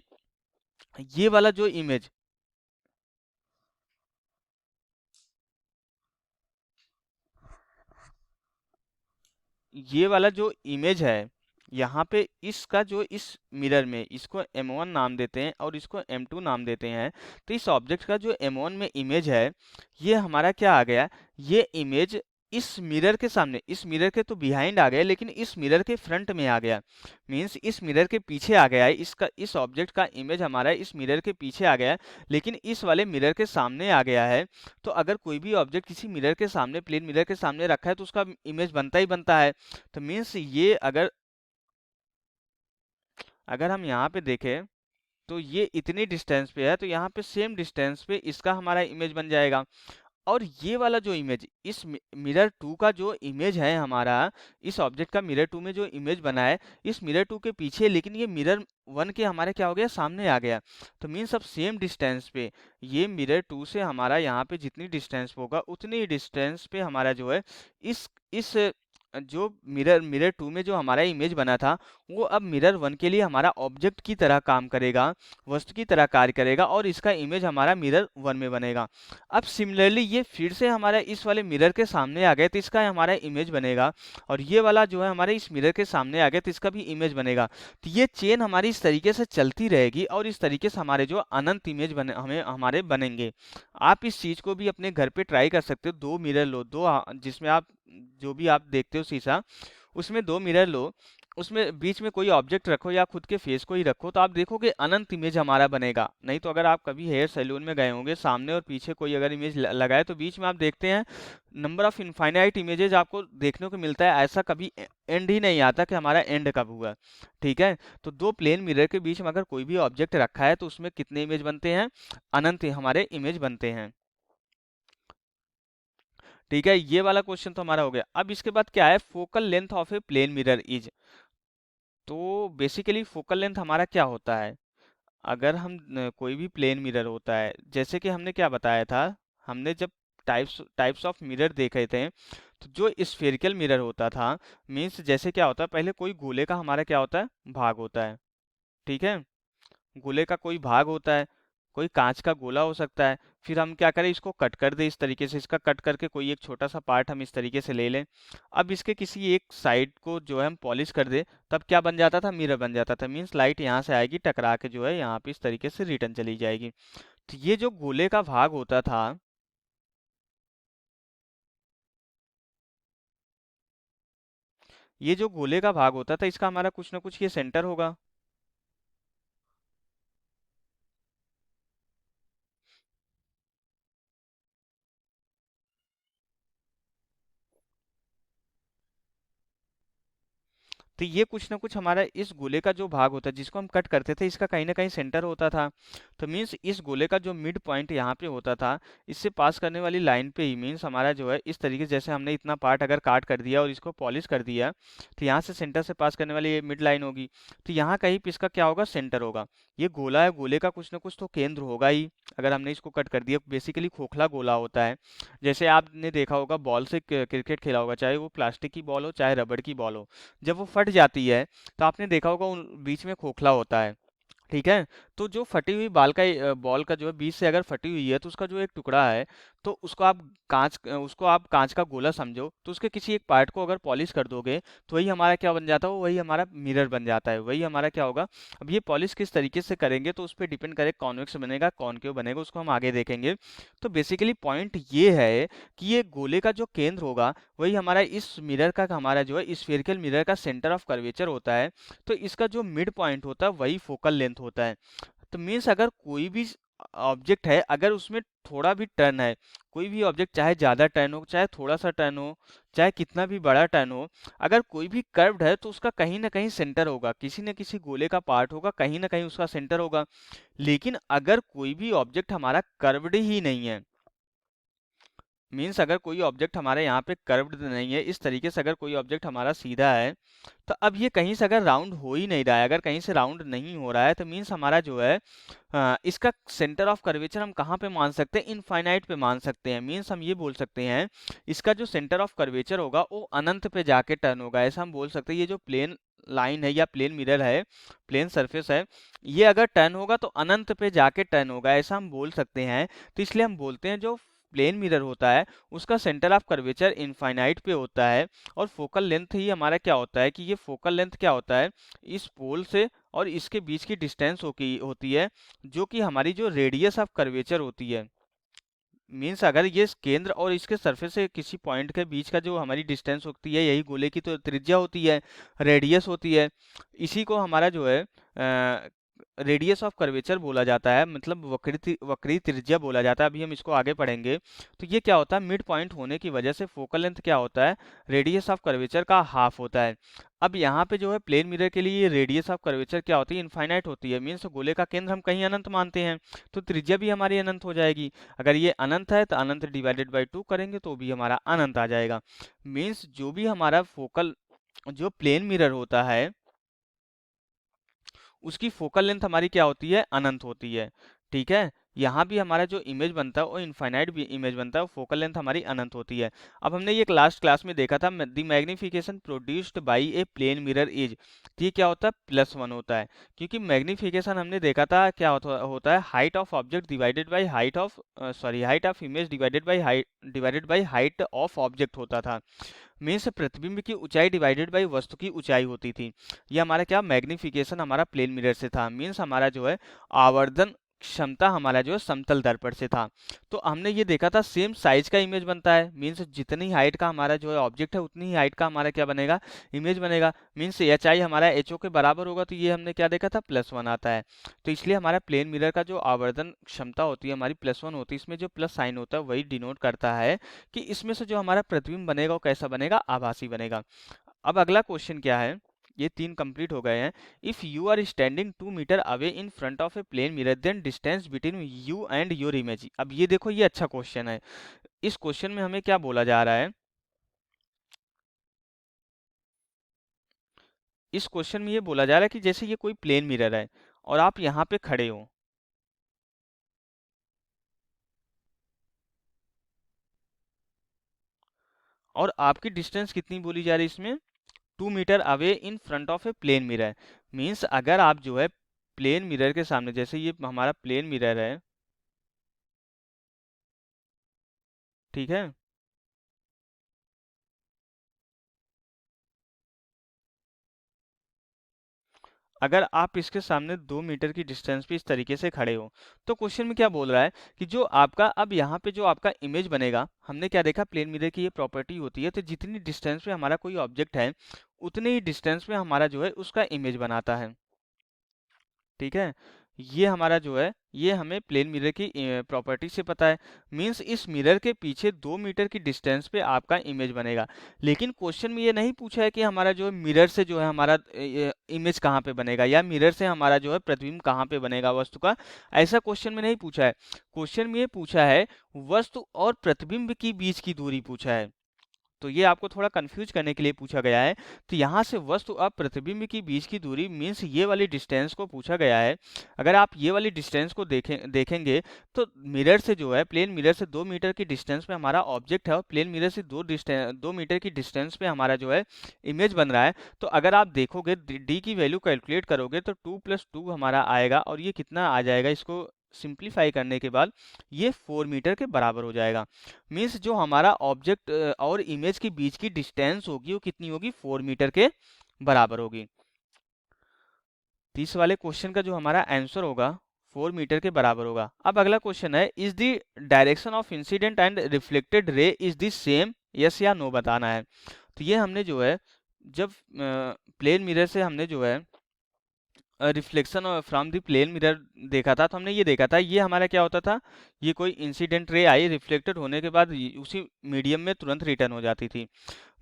ये वाला जो इमेज, ये वाला जो इमेज है यहाँ पे, इसका जो इस मिरर में इसको M1 नाम देते हैं और इसको M2 नाम देते हैं। तो इस ऑब्जेक्ट का जो M1 में इमेज है, ये हमारा क्या आ गया, ये इमेज इस मिरर के सामने, इस मिरर के तो बिहाइंड आ गया, लेकिन इस मिरर के फ्रंट में आ गया, मीन्स इस मिरर के पीछे आ गया है। इसका इस ऑब्जेक्ट का इमेज हमारा इस मिरर के पीछे आ गया है, लेकिन इस वाले मिरर के सामने आ गया है। तो अगर कोई भी ऑब्जेक्ट किसी मिरर के सामने, प्लेन मिरर के सामने रखा है, तो उसका इमेज बनता ही बनता है। तो मीन्स ये अगर अगर हम यहाँ पे देखें, तो ये इतनी डिस्टेंस पे है, तो यहाँ पे सेम डिस्टेंस पे इसका हमारा इमेज बन जाएगा। और ये वाला जो इमेज, इस मिरर टू का जो इमेज है हमारा, इस ऑब्जेक्ट का मिरर टू में जो इमेज बना है, इस मिरर टू के पीछे, लेकिन ये मिरर वन के हमारे क्या हो गया, सामने आ गया। तो मीन्स अब सेम डिस्टेंस पे ये मिरर टू से हमारा यहाँ पे जितनी डिस्टेंस होगा, उतनी डिस्टेंस पे हमारा जो है इस जो मिरर मिरर टू में जो हमारा इमेज बना था, वो अब मिरर वन के लिए हमारा ऑब्जेक्ट की तरह काम करेगा, वस्तु की तरह कार्य करेगा, और इसका इमेज हमारा मिरर वन में बनेगा। अब सिमिलरली ये फिर से हमारा इस वाले मिरर के सामने आ गया, तो इसका हमारा इमेज बनेगा, और ये वाला जो है हमारे इस मिरर के सामने आ गया, तो इसका भी इमेज बनेगा। तो ये चेन हमारी इस तरीके से चलती रहेगी, और इस तरीके से हमारे जो अनंत इमेज बने हमें हमारे बनेंगे। आप इस चीज को भी अपने घर पे ट्राई कर सकते हो। दो मिरर लो, दो जिसमें आप जो भी आप देखते हो शीशा, उसमें दो मिरर लो, उसमें बीच में कोई ऑब्जेक्ट रखो या खुद के फेस को ही रखो, तो आप देखोगे अनंत इमेज हमारा बनेगा। नहीं तो अगर आप कभी हेयर सैलून में गए होंगे, सामने और पीछे कोई अगर इमेज लगाए, तो बीच में आप देखते हैं नंबर ऑफ इनफाइनाइट इमेजेस आपको देखने को मिलता है। ऐसा कभी एंड ही नहीं आता कि हमारा एंड कब हुआ। ठीक है, तो दो प्लेन मिरर के बीच में अगर कोई भी ऑब्जेक्ट रखा है, तो उसमें कितने इमेज बनते हैं, अनंत हमारे इमेज बनते हैं। ठीक है, ये वाला क्वेश्चन तो हमारा हो गया। अब इसके बाद क्या है, focal length of a plane mirror is. तो बेसिकली फोकल लेंथ हमारा क्या होता है, अगर हम कोई भी प्लेन मिरर होता है, जैसे कि हमने क्या बताया था, हमने जब टाइप्स टाइप्स ऑफ मिरर देखे थे, तो जो स्फेरिकल मिरर होता था, मीन्स जैसे क्या होता है, पहले कोई गोले का हमारा क्या होता है, भाग होता है। ठीक है, गोले का कोई भाग होता है, कोई कांच का गोला हो सकता है। फिर हम क्या करें, इसको कट कर दे इस तरीके से, इसका कट करके कोई एक छोटा सा पार्ट हम इस तरीके से ले लें। अब इसके किसी एक साइड को जो है हम पॉलिश कर दे, तब क्या बन जाता था, मिरर बन जाता था। मीन्स लाइट यहाँ से आएगी, टकरा के जो है यहाँ पे इस तरीके से रिटर्न चली जाएगी। तो ये जो गोले का भाग होता था, ये जो गोले का भाग होता था, इसका हमारा कुछ ना कुछ ये सेंटर होगा। तो ये कुछ ना कुछ हमारा इस गोले का जो भाग होता है, जिसको हम कट करते थे, इसका कहीं ना कहीं सेंटर होता था। तो मीन्स इस गोले का जो मिड पॉइंट यहाँ पे होता था, इससे पास करने वाली लाइन पे ही, मीन्स हमारा जो है इस तरीके से, जैसे हमने इतना पार्ट अगर काट कर दिया और इसको पॉलिश कर दिया, तो यहाँ से सेंटर से पास करने वाली ये मिड लाइन होगी। तो यहाँ कहीं पे इसका क्या होगा, सेंटर होगा। ये गोला है, गोले का कुछ ना कुछ तो केंद्र होगा ही। अगर हमने इसको कट कर दिया, बेसिकली खोखला गोला होता है। जैसे आपने देखा होगा, बॉल से क्रिकेट खेला होगा, चाहे वो प्लास्टिक की बॉल हो चाहे रबड़ की बॉल हो, जब वो फट जाती है, तो आपने देखा होगा उन बीच में खोखला होता है। ठीक है, तो जो फटी हुई बॉल का जो है बीच से अगर फटी हुई है, तो उसका जो एक टुकड़ा है, तो उसको आप कांच का गोला समझो, तो उसके किसी एक पार्ट को अगर पॉलिश कर दोगे तो वही हमारा क्या बन जाता है, वही हमारा मिरर बन जाता है, वही हमारा क्या होगा। अब ये पॉलिश किस तरीके से करेंगे तो उस पर डिपेंड करे, कॉन्वेक्स बनेगा कॉनकेव बनेगा, उसको हम आगे देखेंगे। तो बेसिकली पॉइंट ये है कि ये गोले का जो केंद्र होगा वही हमारा इस मिरर का हमारा जो है स्फेरिकल मिरर का सेंटर ऑफ कर्वेचर होता है। तो इसका जो मिड पॉइंट होता है वही फोकल लेंथ होता है। तो मीन्स अगर कोई भी ऑब्जेक्ट है, अगर उसमें थोड़ा भी टर्न है, कोई भी ऑब्जेक्ट चाहे ज़्यादा टर्न हो चाहे थोड़ा सा टर्न हो, चाहे कितना भी बड़ा टर्न हो, अगर कोई भी कर्व्ड है तो उसका कहीं ना कहीं सेंटर होगा, किसी न किसी गोले का पार्ट होगा, कहीं ना कहीं उसका सेंटर होगा। लेकिन अगर कोई भी ऑब्जेक्ट हमारा कर्व्ड ही नहीं है, मीन्स अगर कोई ऑब्जेक्ट हमारे यहाँ पे कर्व्ड नहीं है, इस तरीके से अगर कोई ऑब्जेक्ट हमारा सीधा है, तो अब ये कहीं से अगर राउंड हो ही नहीं रहा है, अगर कहीं से राउंड नहीं हो रहा है, तो मीन्स हमारा जो है इसका सेंटर ऑफ कर्वेचर हम कहाँ पे मान सकते हैं, इनफाइनाइट पे मान सकते हैं। मीन्स हम ये बोल सकते हैं इसका जो सेंटर ऑफ कर्वेचर होगा वो अनंत पे जाके टर्न होगा, ऐसा हम बोल सकते हैं। ये जो प्लेन लाइन है या प्लेन मिरर है, प्लेन सरफेस है, ये अगर टर्न होगा तो अनंत पे जाके टर्न होगा, ऐसा हम बोल सकते हैं। तो इसलिए हम बोलते हैं जो प्लेन मिरर होता है उसका सेंटर ऑफ कर्वेचर इनफाइनाइट पे होता है। और फोकल लेंथ ही हमारा क्या होता है कि ये फोकल लेंथ क्या होता है, इस पोल से और इसके बीच की डिस्टेंस होती है, जो कि हमारी जो रेडियस ऑफ कर्वेचर होती है। मीन्स अगर ये केंद्र और इसके सरफेस से किसी पॉइंट के बीच का जो हमारी डिस्टेंस होती है, यही गोले की तो त्रिज्या होती है, रेडियस होती है। इसी को हमारा जो है रेडियस ऑफ कर्वेचर बोला जाता है, मतलब वक्री त्रिज्या बोला जाता है। अभी हम इसको आगे पढ़ेंगे। तो ये क्या होता है, मिड पॉइंट होने की वजह से फोकल लेंथ क्या होता है, रेडियस ऑफ कर्वेचर का हाफ होता है। अब यहाँ पे जो है प्लेन मिरर के लिए रेडियस ऑफ कर्वेचर क्या होती है, इनफाइनाइट होती है। मीन्स गोले का केंद्र हम कहीं अनंत मानते हैं, तो त्रिज्या भी हमारी अनंत हो जाएगी। अगर ये अनंत है तो अनंत डिवाइडेड बाई 2 करेंगे तो भी हमारा अनंत आ जाएगा। मीन्स जो भी हमारा जो प्लेन मिरर होता है उसकी फोकल लेंथ हमारी क्या होती है, अनंत होती है। ठीक है, यहाँ भी हमारा जो इमेज बनता है वो इनफाइनाइट भी इमेज बनता है, फोकल लेंथ हमारी अनंत होती है। अब हमने ये लास्ट क्लास में देखा था, the magnification produced by a plane mirror is, तो ये क्या होता है, +1 होता है। क्योंकि मैग्निफिकेशन हमने देखा था क्या होता है, height of object divided by height of image divided by height of object होता था। मीन्स प्रतिबिंब की ऊंचाई डिवाइडेड बाई वस्तु की ऊंचाई होती थी। ये हमारा क्या मैग्निफिकेशन हमारा प्लेन मिरर से था। मीन्स हमारा जो है आवर्धन क्षमता हमारा जो है समतल दर्पण से था। तो हमने ये देखा था सेम साइज का इमेज बनता है, मीन्स जितनी हाइट का हमारा जो है ऑब्जेक्ट है उतनी ही हाइट का हमारा क्या बनेगा, इमेज बनेगा। मीन्स एच आई हमारा एच ओ के बराबर होगा, तो ये हमने क्या देखा था, +1 आता है। तो इसलिए हमारा प्लेन मिरर का जो आवर्धन क्षमता होती है हमारी +1 होती है, इसमें जो प्लस साइन होता है वही डिनोट करता है कि इसमें से जो हमारा प्रतिबिंब बनेगा वो कैसा बनेगा, आभासी बनेगा। अब अगला क्वेश्चन क्या है, ये 3 कंप्लीट हो गए हैं। If you are standing 2 metre away in front of a plane mirror then distance between you and your image. अब ये देखो, ये अच्छा क्वेश्चन है। इस क्वेश्चन में हमें क्या बोला जा रहा है, इस क्वेश्चन में ये बोला जा रहा है कि जैसे ये कोई प्लेन मिरर है और आप यहाँ पे खड़े हो, और आपकी डिस्टेंस कितनी बोली जा रही है इसमें, 2 metre away in front of a plane mirror. Means अगर आप जो है प्लेन मिरर के सामने, जैसे ये हमारा प्लेन मिरर है, ठीक है, अगर आप इसके सामने 2 मीटर की डिस्टेंस पे इस तरीके से खड़े हो, तो क्वेश्चन में क्या बोल रहा है कि जो आपका अब यहाँ पे जो आपका इमेज बनेगा, हमने क्या देखा, प्लेन मिरर की ये प्रॉपर्टी होती है, तो जितनी डिस्टेंस पे हमारा कोई ऑब्जेक्ट है उतने ही डिस्टेंस पे हमारा जो है उसका इमेज बनाता है। ठीक है, ये हमारा जो है ये हमें प्लेन मिरर की प्रॉपर्टी से पता है। मींस इस मिरर के पीछे 2 मीटर की डिस्टेंस पे आपका इमेज बनेगा। लेकिन क्वेश्चन में ये नहीं पूछा है कि हमारा जो है मिरर से जो है हमारा इमेज कहाँ पे बनेगा, या मिरर से हमारा जो है प्रतिबिंब कहाँ पे बनेगा वस्तु का, ऐसा क्वेश्चन में नहीं पूछा है। क्वेश्चन में ये पूछा है वस्तु और प्रतिबिंब की बीच की दूरी पूछा है। तो ये आपको थोड़ा कंफ्यूज करने के लिए पूछा गया है। तो यहाँ से वस्तु और प्रतिबिंब की बीच की दूरी मीन्स ये वाली डिस्टेंस को पूछा गया है। अगर आप ये वाली डिस्टेंस को देखेंगे तो मिरर से जो है, प्लेन मिरर से 2 मीटर की डिस्टेंस पे हमारा ऑब्जेक्ट है और प्लेन मिरर से 2 मीटर की डिस्टेंस पे हमारा जो है इमेज बन रहा है। तो अगर आप देखोगे डी की वैल्यू कैलकुलेट करोगे तो 2 + 2 हमारा आएगा, और ये कितना आ जाएगा, इसको सिंप्लीफाई करने के बाद ये 4 मीटर के बराबर हो जाएगा। मीन्स जो हमारा ऑब्जेक्ट और इमेज के बीच की डिस्टेंस होगी वो कितनी होगी, 4 मीटर के बराबर होगी। तो इस वाले क्वेश्चन का जो हमारा आंसर होगा 4 मीटर के बराबर होगा। अब अगला क्वेश्चन है, is the direction of incident and reflected ray is the same, yes या नो बताना है। तो ये हमने जो है जब प्लेन मिरर से हमने जो है reflection from the plane mirror देखा था, तो हमने ये देखा था ये हमारा क्या होता था, ये कोई इंसिडेंट रे आई, रिफ्लेक्टेड होने के बाद उसी मीडियम में तुरंत रिटर्न हो जाती थी।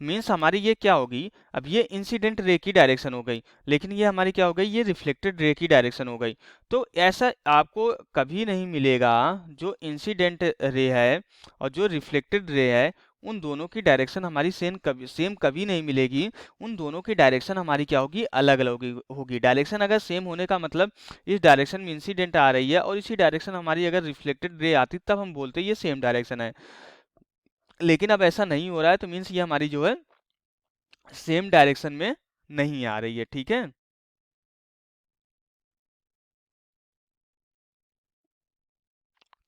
मीन्स हमारी ये क्या होगी, अब ये इंसिडेंट रे की डायरेक्शन हो गई, लेकिन ये हमारी क्या हो गई, ये रिफ्लेक्टेड रे की डायरेक्शन हो गई। तो ऐसा आपको कभी नहीं मिलेगा जो इंसिडेंट रे है और जो रिफ्लेक्टेड रे है उन दोनों की डायरेक्शन हमारी सेम कभी नहीं मिलेगी। उन दोनों की डायरेक्शन हमारी क्या होगी, अलग अलग होगी। डायरेक्शन अगर सेम होने का मतलब इस डायरेक्शन में इंसिडेंट आ रही है और इसी डायरेक्शन हमारी अगर रिफ्लेक्टेड रे आती तब हम बोलते ये सेम डायरेक्शन है। लेकिन अब ऐसा नहीं हो रहा है, तो मीन्स ये हमारी जो है सेम डायरेक्शन में नहीं आ रही है। ठीक है,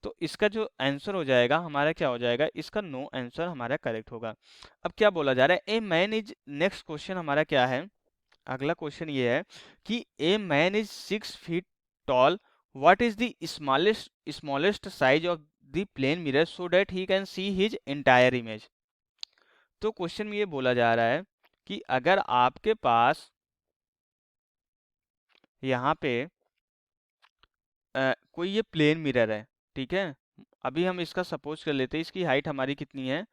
तो इसका जो आंसर हो जाएगा हमारा क्या हो जाएगा, इसका नो आंसर हमारा करेक्ट होगा। अब क्या बोला जा रहा है, a man is, next question हमारा क्या है, अगला क्वेश्चन ये है कि a man is 6 feet tall, what is the smallest size of the plane mirror so that he can see his entire image. तो क्वेश्चन में ये बोला जा रहा है कि अगर आपके पास यहाँ पे कोई ये प्लेन मिरर है, ठीक है, अभी हम इसका सपोज कर लेते हैं, इसकी हाइट हमारी कितनी है,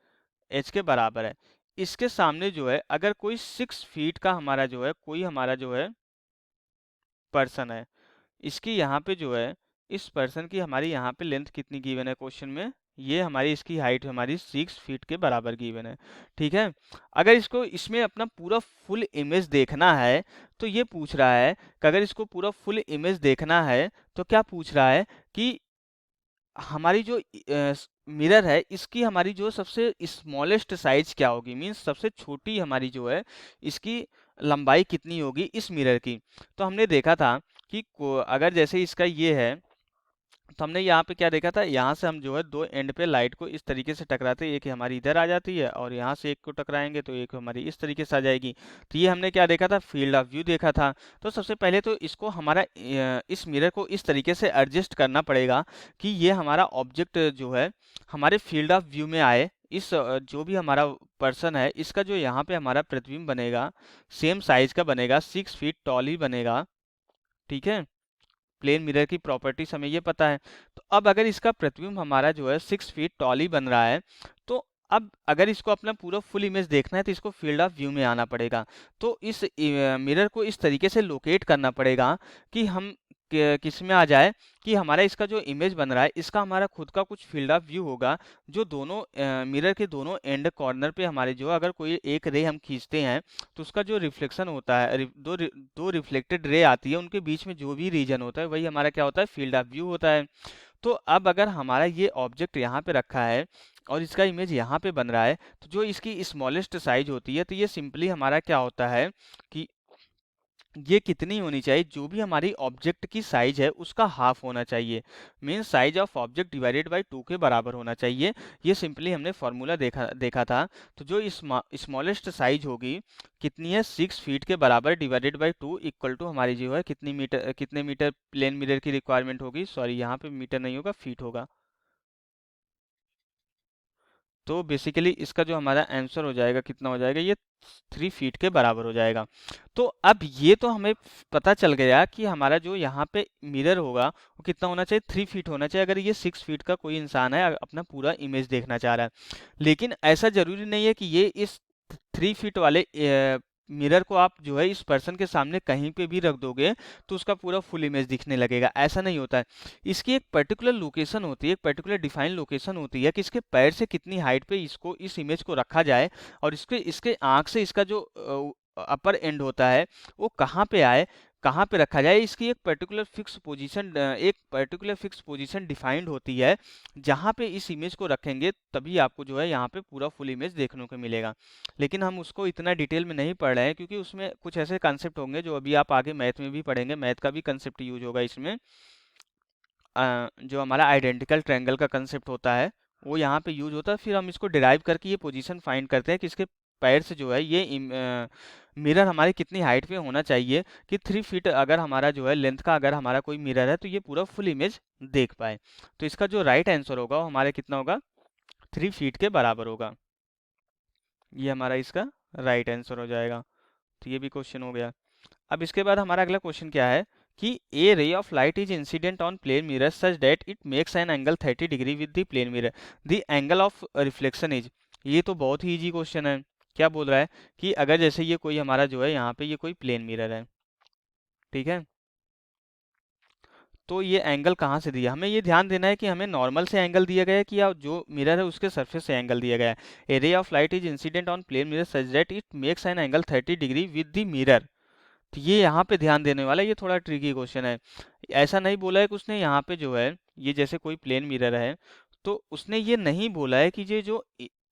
एच के बराबर है। इसके सामने जो है अगर कोई 6 फीट का हमारा जो है कोई हमारा जो है पर्सन है, इसकी यहाँ पे जो है इस पर्सन की हमारी यहाँ पे लेंथ कितनी गिवन है क्वेश्चन में, ये हमारी इसकी हाइट हमारी 6 फीट के बराबर गिवन है। ठीक है, अगर इसको इसमें अपना पूरा फुल इमेज देखना है तो ये पूछ रहा है कि अगर इसको पूरा फुल इमेज देखना है तो क्या पूछ रहा है कि हमारी जो मिरर है इसकी हमारी जो सबसे स्मॉलेस्ट साइज क्या होगी, मीन्स सबसे छोटी हमारी जो है इसकी लंबाई कितनी होगी इस मिरर की। तो हमने देखा था कि अगर जैसे इसका ये है, तो हमने यहाँ पे क्या देखा था, यहाँ से हम जो है दो एंड पे लाइट को इस तरीके से टकराते हैं, एक हमारी इधर आ जाती है और यहाँ से एक को टकराएंगे तो एक हमारी इस तरीके से आ जाएगी। तो ये हमने क्या देखा था, फील्ड ऑफ व्यू देखा था। तो सबसे पहले तो इसको हमारा इस मिरर को इस तरीके से एडजस्ट करना पड़ेगा कि ये हमारा ऑब्जेक्ट जो है हमारे फील्ड ऑफ व्यू में आए। इस जो भी हमारा पर्सन है इसका जो यहाँ पे हमारा प्रतिबिंब बनेगा सेम साइज का बनेगा, 6 फीट टॉल ही बनेगा। ठीक है, प्लेन मिरर की प्रॉपर्टीज हमें ये पता है। तो अब अगर इसका प्रतिबिंब हमारा जो है 6 फीट टॉल ही बन रहा है, तो अब अगर इसको अपना पूरा फुल इमेज देखना है तो इसको फील्ड ऑफ व्यू में आना पड़ेगा। तो इस मिरर को इस तरीके से लोकेट करना पड़ेगा कि हम किस में आ जाए कि हमारा इसका जो इमेज बन रहा है इसका हमारा खुद का कुछ फील्ड ऑफ व्यू होगा, जो दोनों मिरर के दोनों एंड कॉर्नर पे हमारे जो अगर कोई एक रे हम खींचते हैं तो उसका जो रिफ्लेक्शन होता है, दो रिफ्लेक्टेड रे आती है, उनके बीच में जो भी रीजन होता है वही हमारा क्या होता है, फील्ड ऑफ व्यू होता है। तो अब अगर हमारा ये ऑब्जेक्ट यहाँ पे रखा है और इसका इमेज यहाँ पे बन रहा है, तो जो इसकी स्मॉलेस्ट साइज होती है तो ये सिंपली हमारा क्या होता है कि ये कितनी होनी चाहिए, जो भी हमारी ऑब्जेक्ट की साइज है उसका हाफ होना चाहिए। Mean size of object divided by 2 के बराबर होना चाहिए। ये सिंपली हमने फॉर्मूला देखा था। तो जो स्मॉलेस्ट साइज होगी कितनी है, 6 फीट के बराबर डिवाइडेड बाय 2 इक्वल टू हमारी जो है कितने मीटर प्लेन मिरर की रिक्वायरमेंट होगी, सॉरी यहाँ पे मीटर नहीं होगा, फीट होगा। तो बेसिकली इसका जो हमारा आंसर हो जाएगा कितना हो जाएगा, ये 3 फीट के बराबर हो जाएगा। तो अब ये तो हमें पता चल गया कि हमारा जो यहाँ पे मिरर होगा वो कितना होना चाहिए, 3 फीट होना चाहिए अगर ये 6 फीट का कोई इंसान है अपना पूरा इमेज देखना चाह रहा है। लेकिन ऐसा जरूरी नहीं है कि ये इस 3 फीट वाले मिरर को आप जो है इस पर्सन के सामने कहीं पे भी रख दोगे तो उसका पूरा फुल इमेज दिखने लगेगा, ऐसा नहीं होता है। इसकी एक पर्टिकुलर लोकेशन होती है, एक पर्टिकुलर डिफाइन लोकेशन होती है कि इसके पैर से कितनी हाइट पे इसको इस इमेज को रखा जाए और इसके इसके आँख से इसका जो अपर एंड होता है वो कहाँ पे आए, कहाँ पे रखा जाए, इसकी एक पर्टिकुलर फिक्स पोजीशन डिफाइंड होती है जहाँ पे इस इमेज को रखेंगे तभी आपको जो है यहाँ पे पूरा फुल इमेज देखने को मिलेगा। लेकिन हम उसको इतना डिटेल में नहीं पढ़ रहे हैं क्योंकि उसमें कुछ ऐसे कंसेप्ट होंगे जो अभी आप आगे मैथ में भी पढ़ेंगे, मैथ का भी कंसेप्ट यूज होगा इसमें। जो हमारा आइडेंटिकल ट्रायंगल का कंसेप्ट होता है वो यहाँ पे यूज होता है। फिर हम इसको डिराइव करके ये पोजीशन फाइंड करते हैं कि इसके पैर से जो है ये मिरर हमारे कितनी हाइट पे होना चाहिए कि 3 फीट अगर हमारा जो है लेंथ का अगर हमारा कोई मिरर है तो ये पूरा फुल इमेज देख पाए। तो इसका जो राइट आंसर होगा वो हमारे कितना होगा, 3 फीट के बराबर होगा। ये हमारा इसका राइट आंसर हो जाएगा। तो ये भी क्वेश्चन हो गया। अब इसके बाद हमारा अगला क्वेश्चन क्या है कि a ray of light is incident on plane mirror such that it makes an angle 30 degree with the plane mirror, the angle of reflection is. ये तो बहुत ही इजी क्वेश्चन है। क्या बोल रहा है कि अगर जैसे ये कोई हमारा जो है यहाँ पे ये कोई प्लेन मिरर है, ठीक है, तो ये एंगल कहाँ से दिया, हमें ये ध्यान देना है कि हमें नॉर्मल से एंगल दिया गया है कि या जो मिरर है उसके सरफेस से एंगल दिया गया है। A ray of light is incident on plane mirror such that it makes an angle 30 degree with the mirror. तो ये यहाँ पे ध्यान देने वाला है, ये थोड़ा ट्रिकी क्वेश्चन है। ऐसा नहीं बोला है कि उसने यहाँ पे जो है ये जैसे कोई प्लेन मिरर है तो उसने ये नहीं बोला है कि ये जो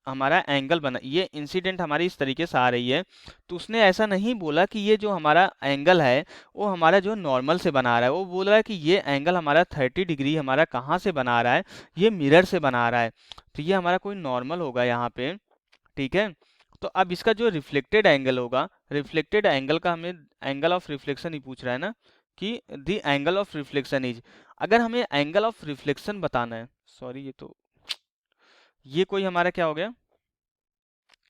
हमारा एंगल बना ये इंसिडेंट हमारी इस तरीके से आ रही है, तो उसने ऐसा नहीं बोला कि ये जो हमारा एंगल है वो हमारा जो नॉर्मल से बना रहा है। वो बोल रहा है कि ये एंगल हमारा 30 डिग्री हमारा कहाँ से बना रहा है, ये मिरर से बना रहा है। तो ये हमारा कोई नॉर्मल होगा यहाँ पे, ठीक है। तो अब इसका जो रिफ्लेक्टेड एंगल होगा, रिफ्लेक्टेड एंगल का हमें एंगल ऑफ रिफ्लेक्शन ही पूछ रहा है ना कि the angle of reflection is. अगर हमें एंगल ऑफ रिफ्लेक्शन बताना है, सॉरी ये तो ये कोई हमारा क्या हो गया,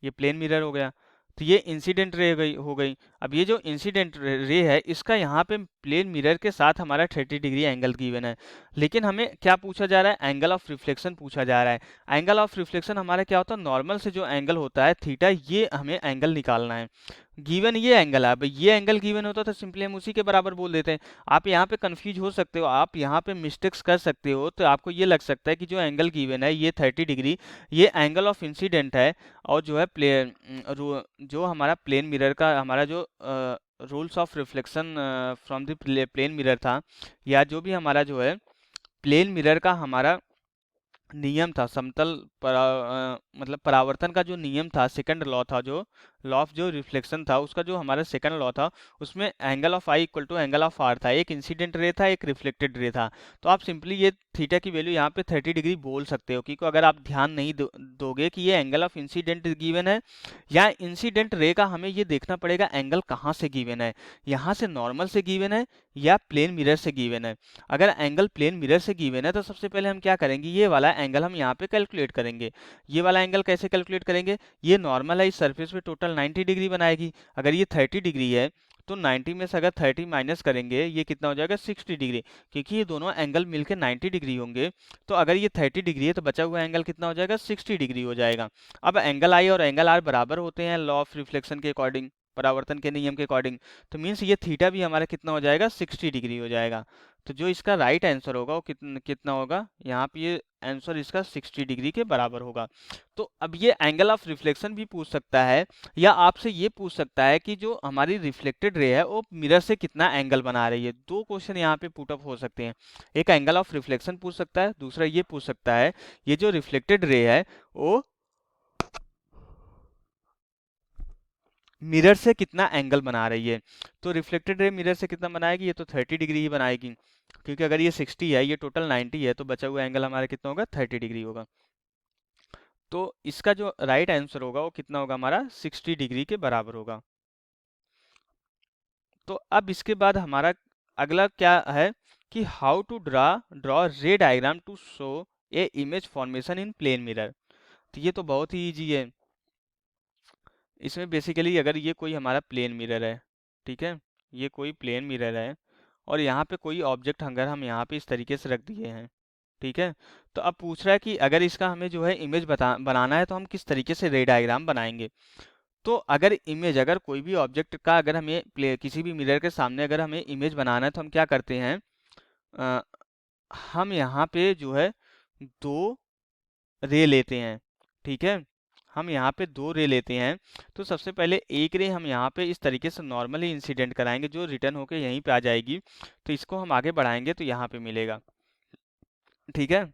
ये प्लेन मिरर हो गया। तो ये इंसिडेंट रे हो गई। अब ये जो इंसिडेंट रे है इसका यहाँ पे प्लेन मिरर के साथ हमारा 30 डिग्री एंगल गिवन है, लेकिन हमें क्या पूछा जा रहा है, एंगल ऑफ रिफ्लेक्शन पूछा जा रहा है। एंगल ऑफ रिफ्लेक्शन हमारा क्या होता है, नॉर्मल से जो एंगल होता है थीटा, ये हमें एंगल निकालना है। गिवन ये एंगल है, अब ये एंगल गिवन होता तो सिंपली हम उसी के बराबर बोल देते हैं। आप यहाँ पे कंफ्यूज हो सकते हो, आप यहाँ पे मिस्टेक्स कर सकते हो, तो आपको ये लग सकता है कि जो एंगल गिवन है ये 30 डिग्री, ये एंगल ऑफ इंसिडेंट है, और जो है जो हमारा प्लेन मिरर का हमारा जो rules of reflection from the plane mirror था, या जो भी हमारा जो है प्लेन मिरर का हमारा नियम था, मतलब परावर्तन का जो नियम था, सेकंड लॉ था, जो लॉ ऑफ जो रिफ्लेक्शन था उसका जो हमारा सेकंड लॉ था, उसमें angle of i equal to angle of r था। एक इंसिडेंट रे था, एक रिफ्लेक्टेड रे था। तो आप सिंपली ये थीटा की वैल्यू यहाँ पे 30 डिग्री बोल सकते हो, क्योंकि अगर आप ध्यान नहीं दोगे कि ये एंगल ऑफ इंसिडेंट गिवन है या इंसिडेंट रे का, हमें ये देखना पड़ेगा एंगल कहाँ से गिवन है, यहाँ से नॉर्मल से गिवन है या प्लेन मिरर से गिवन है। अगर एंगल प्लेन मिरर से गिवन है तो सबसे पहले हम क्या करेंगे, ये वाला एंगल हम यहाँ पे कैलकुलेट करेंगे। ये वाला एंगल कैसे कैलकुलेट करेंगे, ये नॉर्मल है, इस सरफेस पे टोटल 90 डिग्री बनाएगी। अगर ये 30 डिग्री है तो 90 में से अगर 30 माइनस करेंगे ये कितना हो जाएगा, 60 डिग्री, क्योंकि ये दोनों एंगल मिलके 90 डिग्री होंगे। तो अगर ये 30 डिग्री है तो बचा हुआ एंगल कितना हो जाएगा, 60 डिग्री हो जाएगा। अब एंगल आई और एंगल आर बराबर होते हैं लॉ ऑफ रिफ्लेक्शन के अकॉर्डिंग, परावर्तन के नियम के अकॉर्डिंग। तो मीन्स ये थीटा भी हमारा कितना हो जाएगा, 60 डिग्री हो जाएगा। तो जो इसका राइट आंसर होगा वो कितना होगा, यहाँ पे ये आंसर इसका 60 डिग्री के बराबर होगा। तो अब ये एंगल ऑफ रिफ्लेक्शन भी पूछ सकता है, या आपसे ये पूछ सकता है कि जो हमारी रिफ्लेक्टेड रे है वो मिरर से कितना एंगल बना रही है। दो क्वेश्चन यहाँ पे पुट अप हो सकते हैं, एक एंगल ऑफ रिफ्लेक्शन पूछ सकता है, दूसरा ये पूछ सकता है ये जो रिफ्लेक्टेड रे है वो मिरर से कितना एंगल बना रही है। तो रिफ्लेक्टेड रे मिरर से कितना बनाएगी, ये तो 30 डिग्री ही बनाएगी, क्योंकि अगर ये 60 है, ये टोटल 90 है, तो बचा हुआ एंगल हमारा कितना होगा, 30 डिग्री होगा। तो इसका जो राइट आंसर होगा वो कितना होगा हमारा, 60 डिग्री के बराबर होगा। तो अब इसके बाद हमारा अगला क्या है कि how to draw ray diagram to show a image formation in plane mirror. तो ये तो बहुत ही ईजी है। इसमें बेसिकली अगर ये कोई हमारा प्लेन मिरर है, ठीक है, ये कोई प्लेन मिरर है, और यहाँ पे कोई ऑब्जेक्ट अगर हम यहाँ पे इस तरीके से रख दिए हैं, ठीक है, तो अब पूछ रहा है कि अगर इसका हमें जो है इमेज बनाना है तो हम किस तरीके से रे डायग्राम बनाएंगे। तो अगर इमेज, अगर कोई भी ऑब्जेक्ट का अगर हमें किसी भी मिरर के सामने अगर हमें इमेज बनाना है तो हम क्या करते हैं, अ, हम यहाँ पे जो है दो रे लेते हैं, ठीक है, हम यहाँ पे दो रे लेते हैं। तो सबसे पहले एक रे हम यहाँ पे इस तरीके से नॉर्मली इंसिडेंट कराएंगे, जो रिटर्न होके यहीं पे आ जाएगी। तो इसको हम आगे बढ़ाएंगे तो यहाँ पे मिलेगा, ठीक है।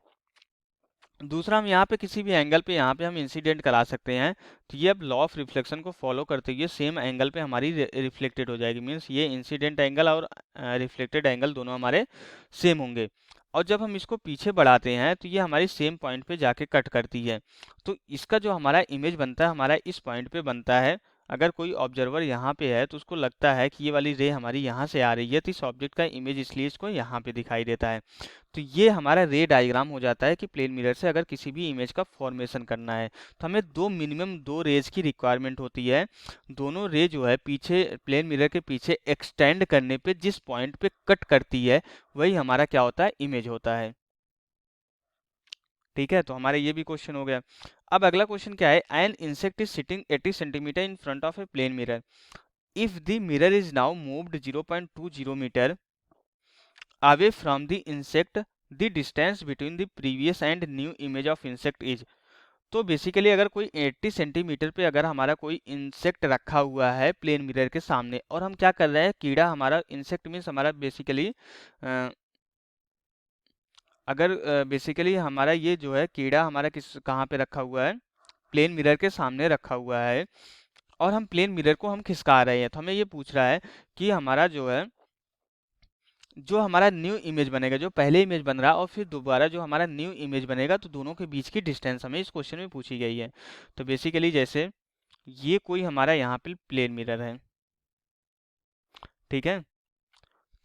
दूसरा हम यहाँ पे किसी भी एंगल पे यहाँ पे हम इंसिडेंट करा सकते हैं। तो ये अब लॉ ऑफ रिफ्लेक्शन को फॉलो करते हुए सेम एंगल पे हमारी रिफ्लेक्टेड हो जाएगी, मीन्स ये इंसिडेंट एंगल और रिफ्लेक्टेड एंगल दोनों हमारे सेम होंगे। और जब हम इसको पीछे बढ़ाते हैं तो ये हमारी सेम पॉइंट पे जाके कट करती है। तो इसका जो हमारा इमेज बनता है हमारा इस पॉइंट पे बनता है। अगर कोई ऑब्जर्वर यहाँ पे है तो उसको लगता है कि ये वाली रे हमारी यहाँ से आ रही है, तो इस ऑब्जेक्ट का इमेज इसलिए इसको यहाँ पे दिखाई देता है। तो ये हमारा रे डायग्राम हो जाता है कि प्लेन मिरर से अगर किसी भी इमेज का फॉर्मेशन करना है तो हमें मिनिमम दो रेज की रिक्वायरमेंट होती है। दोनों रे जो है पीछे प्लेन मिरर के पीछे एक्सटेंड करने पे जिस पॉइंट पे कट करती है वही हमारा क्या होता है, इमेज होता है। ठीक है, तो हमारा ये भी क्वेश्चन हो गया। अब अगला क्वेश्चन क्या है, an insect is sitting 80 centimetre in front of a plane mirror. If the mirror is now moved 0.20 metre away from the insect, the distance between the previous and new image of insect is। तो basically अगर कोई 80 centimetre पे अगर हमारा कोई insect रखा हुआ है प्लेन मिरर के सामने और हम क्या कर रहे हैं, कीड़ा हमारा इंसेक्ट मीन्स हमारा बेसिकली अगर बेसिकली हमारा ये जो है कीड़ा हमारा किस कहाँ पे रखा हुआ है, प्लेन मिरर के सामने रखा हुआ है और हम प्लेन मिरर को हम खिसका रहे हैं। तो हमें ये पूछ रहा है कि हमारा जो है जो हमारा न्यू इमेज बनेगा, जो पहले इमेज बन रहा और फिर दोबारा जो हमारा न्यू इमेज बनेगा, तो दोनों के बीच की डिस्टेंस हमें इस क्वेश्चन में पूछी गई है। तो बेसिकली जैसे ये कोई हमारा यहाँ पे प्लेन मिरर है, ठीक है,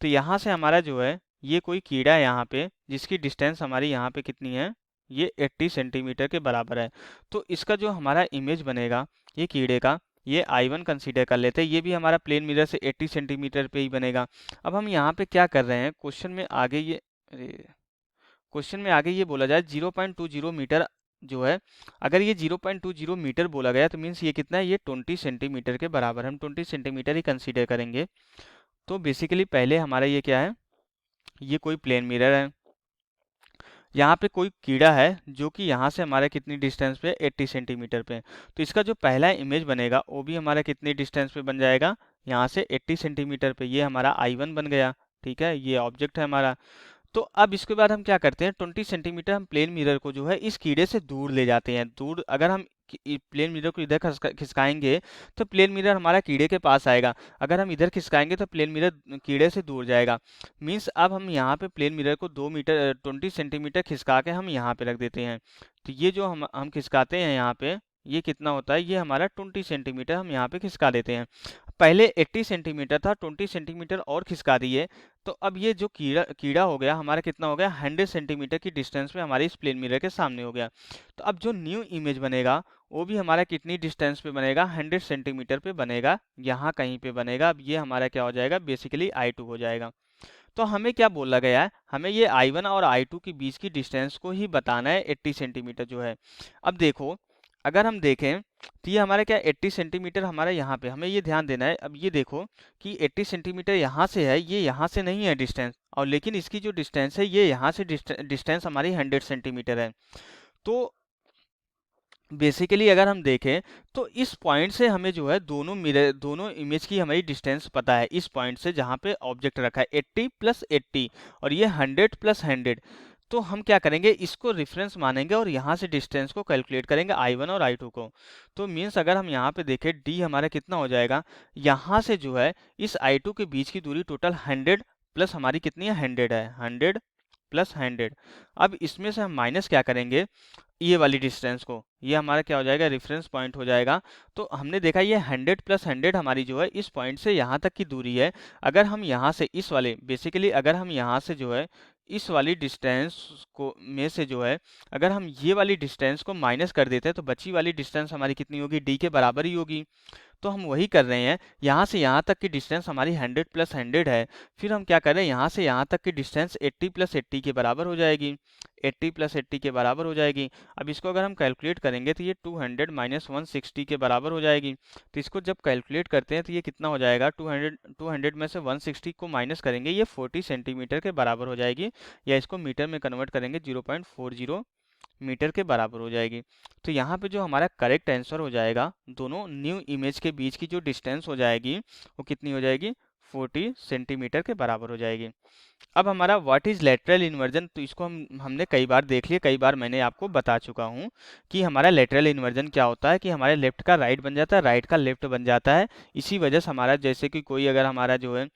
तो यहाँ से हमारा जो है ये कोई कीड़ा है यहाँ पे जिसकी डिस्टेंस हमारी यहाँ पे कितनी है, ये 80 सेंटीमीटर के बराबर है। तो इसका जो हमारा इमेज बनेगा ये कीड़े का, ये I1 कंसीडर कर लेते हैं, ये भी हमारा प्लेन मिरर से 80 सेंटीमीटर पे ही बनेगा। अब हम यहाँ पे क्या कर रहे हैं, क्वेश्चन में आगे ये बोला जाए 0.20 मीटर जो है, अगर ये 0.20 मीटर बोला गया तो मीन्स ये कितना है, ये 20 सेंटीमीटर के बराबर, हम 20 सेंटीमीटर ही कंसीडर करेंगे। तो बेसिकली पहले हमारा ये क्या है, ये कोई प्लेन मिरर है, यहाँ पे कोई कीड़ा है जो कि यहाँ से हमारा कितनी डिस्टेंस पे, 80 सेंटीमीटर पे। तो इसका जो पहला इमेज बनेगा वो भी हमारा कितनी डिस्टेंस पे बन जाएगा, यहाँ से 80 सेंटीमीटर पे, ये हमारा I1 बन गया। ठीक है, ये ऑब्जेक्ट है हमारा। तो अब इसके बाद हम क्या करते हैं, 20 सेंटीमीटर हम प्लेन मिरर को जो है इस कीड़े से दूर ले जाते हैं। दूर अगर हम प्लेन मिरर को इधर खिसकाएंगे तो प्लेन मिरर हमारा कीड़े के पास आएगा, अगर हम इधर खिसकाएंगे तो प्लेन मिरर कीड़े से दूर जाएगा। मीन्स अब हम यहाँ पे प्लेन मिरर को 20 सेंटीमीटर खिसका के हम यहाँ पे रख देते हैं। तो ये जो हम खिसकाते हैं यहाँ पे, ये कितना होता है, ये हमारा 20 सेंटीमीटर हम यहाँ पे खिसका देते हैं। पहले 80 सेंटीमीटर था, 20 सेंटीमीटर और खिसका दिए, तो अब ये जो कीड़ा हो गया हमारा कितना हो गया, 100 सेंटीमीटर की डिस्टेंस पे हमारे इस प्लेन मिरर के सामने हो गया। तो अब जो न्यू इमेज बनेगा वो भी हमारा कितनी डिस्टेंस पे बनेगा, 100 सेंटीमीटर पे बनेगा, यहाँ कहीं पे बनेगा। अब ये हमारा क्या हो जाएगा, बेसिकली I2 हो जाएगा। तो हमें क्या बोला गया है, हमें ये I1 और I2 के बीच की डिस्टेंस को ही बताना है, 80 सेंटीमीटर जो है। अब देखो अगर हम देखें तो ये हमारा क्या 80 सेंटीमीटर हमारा यहाँ पे, हमें ये ध्यान देना है। अब ये देखो कि 80 सेंटीमीटर यहाँ से है, ये यहाँ से नहीं है डिस्टेंस, और लेकिन इसकी जो डिस्टेंस है ये यहाँ से डिस्टेंस हमारी 100 सेंटीमीटर है। तो बेसिकली अगर हम देखें तो इस पॉइंट से हमें जो है दोनों इमेज की हमारी डिस्टेंस पता है, इस पॉइंट से जहाँ पे ऑब्जेक्ट रखा है 80 + 80 और ये 100 + 100। तो हम क्या करेंगे, इसको रेफरेंस मानेंगे और यहाँ से डिस्टेंस को कैलकुलेट करेंगे I1 और I2 को। तो मीन्स अगर हम यहाँ पे देखें D हमारा कितना हो जाएगा, यहाँ से जो है इस I2 के बीच की दूरी टोटल 100 प्लस हमारी कितनी है, 100 है, 100 + 100। अब इसमें से हम माइनस क्या करेंगे, ये वाली डिस्टेंस को, ये हमारा क्या हो जाएगा, रेफरेंस पॉइंट हो जाएगा। तो हमने देखा ये 100 + 100 हमारी जो है इस पॉइंट से यहाँ तक की दूरी है। अगर हम यहाँ से इस वाले बेसिकली अगर हम यहाँ से जो है इस वाली डिस्टेंस को में से जो है अगर हम ये वाली डिस्टेंस को माइनस कर देते हैं तो बची वाली डिस्टेंस हमारी कितनी होगी, D के बराबर ही होगी। तो हम वही कर रहे हैं, यहाँ से यहाँ तक की डिस्टेंस हमारी 100 + 100 है। फिर हम क्या कर रहे हैं, यहाँ से यहाँ तक की डिस्टेंस 80 + 80 के बराबर हो जाएगी, 80 + 80 के बराबर हो जाएगी। अब इसको अगर हम कैलकुलेट करेंगे तो ये 200 - 160 के बराबर हो जाएगी। तो इसको जब कैलकुलेट करते हैं तो ये कितना हो जाएगा, 200 में से 160 को माइनस करेंगे, ये 40 सेंटीमीटर के बराबर हो जाएगी, या इसको मीटर में कन्वर्ट करेंगे 0.40 मीटर के बराबर हो जाएगी। तो यहाँ पे जो हमारा करेक्ट आंसर हो जाएगा, दोनों न्यू इमेज के बीच की जो डिस्टेंस हो जाएगी वो कितनी हो जाएगी, 40 सेंटीमीटर के बराबर हो जाएगी। अब हमारा व्हाट इज लेटरल इन्वर्जन, तो इसको हमने कई बार देख लिया, कई बार मैंने आपको बता चुका हूँ कि हमारा लेटरल इन्वर्जन क्या होता है, कि हमारे लेफ्ट का राइट बन जाता है, राइट का लेफ्ट बन जाता है। इसी वजह से हमारा जैसे कि कोई अगर हमारा जो है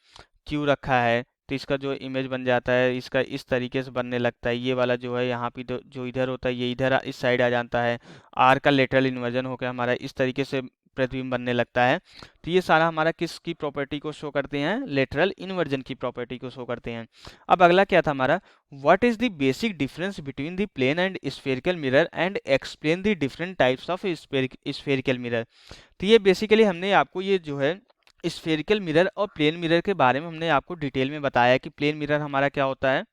क्यू रखा है, तो इसका जो इमेज बन जाता है इसका इस तरीके से बनने लगता है। ये वाला जो है यहाँ पे जो इधर होता है ये इधर इस साइड आ जाता है। आर का लेटरल इन्वर्जन होकर हमारा इस तरीके से प्रतिबिंब बनने लगता है। तो ये सारा हमारा किसकी प्रॉपर्टी को शो करते हैं, लेटरल इन्वर्जन की प्रॉपर्टी को शो करते हैं। अब अगला क्या था हमारा, what is the basic difference between the plane and spherical mirror and explain the different types of spherical mirror. तो ये बेसिकली हमने आपको ये जो है स्फेरिकल मिरर और प्लेन मिरर के बारे में हमने आपको डिटेल में बताया कि प्लेन मिरर हमारा क्या होता है।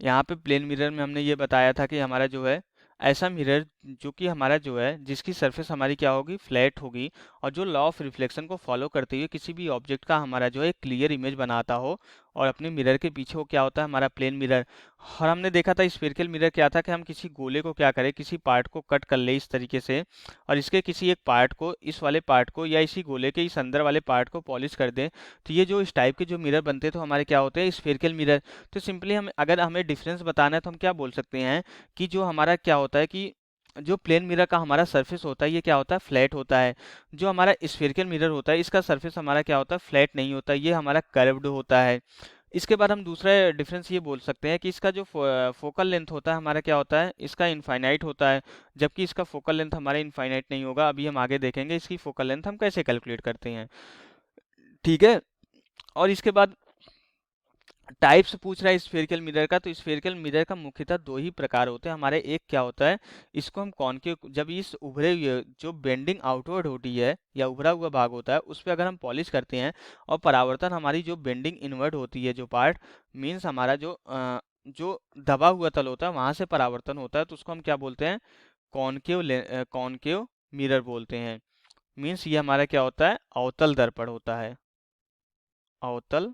यहाँ पे प्लेन मिरर में हमने ये बताया था कि हमारा जो है ऐसा मिरर जो कि हमारा जो है जिसकी सरफेस हमारी क्या होगी, फ्लैट होगी, और जो लॉ ऑफ रिफ्लेक्शन को फॉलो करते हुए किसी भी ऑब्जेक्ट का हमारा जो है क्लियर इमेज बनाता हो। और अपने मिरर के पीछे वो क्या होता है, हमारा प्लेन मिरर। और हमने देखा था स्फेरिकल मिरर क्या था कि हम किसी गोले को क्या करें, किसी पार्ट को कट कर ले इस तरीके से, और इसके किसी एक पार्ट को, इस वाले पार्ट को या इसी गोले के इस अंदर वाले पार्ट को पॉलिश कर दें। तो ये जो इस टाइप के जो मिरर बनते हैं तो हमारे क्या होते हैं, स्फेरिकल मिरर। तो सिंपली हम अगर हमें डिफरेंस बताना है तो हम क्या बोल सकते हैं कि जो हमारा क्या होता है कि जो प्लेन मिरर का हमारा सरफेस होता है ये क्या होता है, फ्लैट होता है। जो हमारा स्फेरिकल मिरर होता है इसका सरफेस हमारा क्या होता है, फ्लैट नहीं होता, ये हमारा कर्व्ड होता है। इसके बाद हम दूसरा डिफरेंस ये बोल सकते हैं कि इसका जो फोकल लेंथ होता है हमारा क्या होता है, इसका इनफाइनाइट होता है, जबकि इसका फोकल लेंथ हमारा इनफाइनाइट नहीं होगा। अभी हम आगे देखेंगे इसकी फोकल लेंथ हम कैसे कैलकुलेट करते हैं, ठीक है। और इसके बाद टाइप्स पूछ रहा है स्फेरिकल मिरर का, तो स्फेरिकल मिरर का मुख्यतः दो ही प्रकार होते हैं हमारे। एक क्या होता है, इसको हम कॉनकेव, जब इस उभरे हुए जो बेंडिंग आउटवर्ड होती है या उभरा हुआ भाग होता है उस पर अगर हम पॉलिश करते हैं, और परावर्तन हमारी जो बेंडिंग इनवर्ड होती है जो पार्ट, मीन्स हमारा जो दबा हुआ तल होता है वहां से परावर्तन होता है, तो उसको हम क्या बोलते हैं, कॉनकेव मिरर बोलते हैं। मीन्स ये हमारा क्या होता है, अवतल दर्पण होता है, अवतल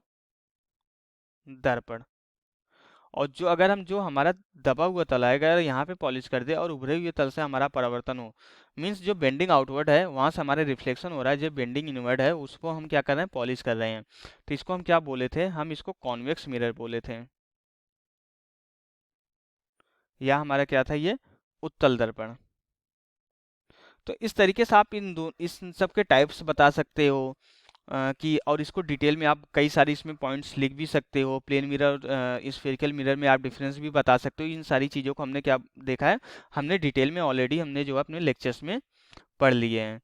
दर्पण। और जो अगर हम जो हमारा दबा हुआ तल है अगर यहाँ पे पॉलिश कर दे और उभरे हुए तल से हमारा परावर्तन हो, मीन्स जो बेंडिंग आउटवर्ड है वहां से हमारे रिफ्लेक्शन हो रहा है, जो बेंडिंग इनवर्ड है उसको हम क्या कर रहे हैं, पॉलिश कर रहे हैं। तो इसको हम क्या बोले थे, हम इसको कॉन्वेक्स मिरर बोले थे, या हमारा क्या था ये, उत्तल दर्पण। तो इस तरीके से आप इस सब के टाइप्स बता सकते हो कि, और इसको डिटेल में आप कई सारे इसमें पॉइंट्स लिख भी सकते हो। प्लेन मिरर स्फेरिकल मिरर में आप डिफरेंस भी बता सकते हो। इन सारी चीज़ों को हमने क्या देखा है, हमने डिटेल में ऑलरेडी हमने जो है अपने लेक्चर्स में पढ़ लिए हैं।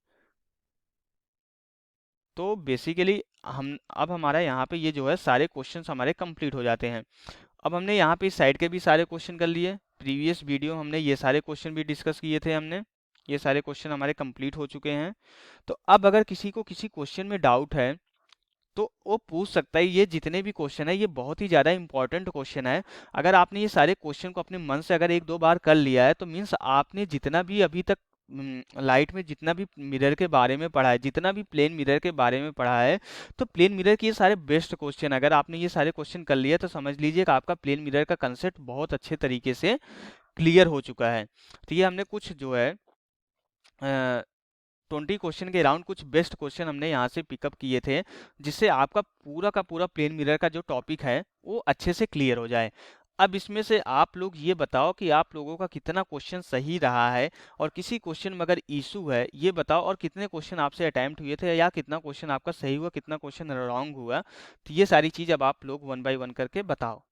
तो बेसिकली हम अब हमारा यहाँ पे ये जो है सारे क्वेश्चंस हमारे कंप्लीट हो जाते हैं। अब हमने यहाँ पे इस साइड के भी सारे क्वेश्चन कर लिए, प्रीवियस वीडियो हमने ये सारे क्वेश्चन भी डिस्कस किए थे हमने, ये सारे क्वेश्चन हमारे कंप्लीट हो चुके हैं। तो अब अगर किसी को किसी क्वेश्चन में डाउट है तो वो पूछ सकता है। ये जितने भी क्वेश्चन है ये बहुत ही ज़्यादा इंपॉर्टेंट क्वेश्चन है। अगर आपने ये सारे क्वेश्चन को अपने मन से अगर एक दो बार कर लिया है तो मीन्स आपने जितना भी अभी तक लाइट में जितना भी मिरर के बारे में पढ़ा है, जितना भी प्लेन मिरर के बारे में पढ़ा है, तो प्लेन मिरर के ये सारे बेस्ट क्वेश्चन अगर आपने ये सारे क्वेश्चन कर लिए तो समझ लीजिए कि आपका प्लेन मिरर का कंसेप्ट बहुत अच्छे तरीके से क्लियर हो चुका है। तो ये हमने कुछ जो है 20 क्वेश्चन के अराउंड कुछ बेस्ट क्वेश्चन हमने यहाँ से पिकअप किए थे, जिससे आपका पूरा का पूरा प्लेन मिरर का जो टॉपिक है वो अच्छे से क्लियर हो जाए। अब इसमें से आप लोग ये बताओ कि आप लोगों का कितना क्वेश्चन सही रहा है, और किसी क्वेश्चन में अगर इशू है ये बताओ, और कितने क्वेश्चन आपसे अटेम्प्ट हुए थे, या कितना क्वेश्चन आपका सही हुआ, कितना क्वेश्चन रॉन्ग हुआ। तो ये सारी चीज़ अब आप लोग वन बाय वन करके बताओ।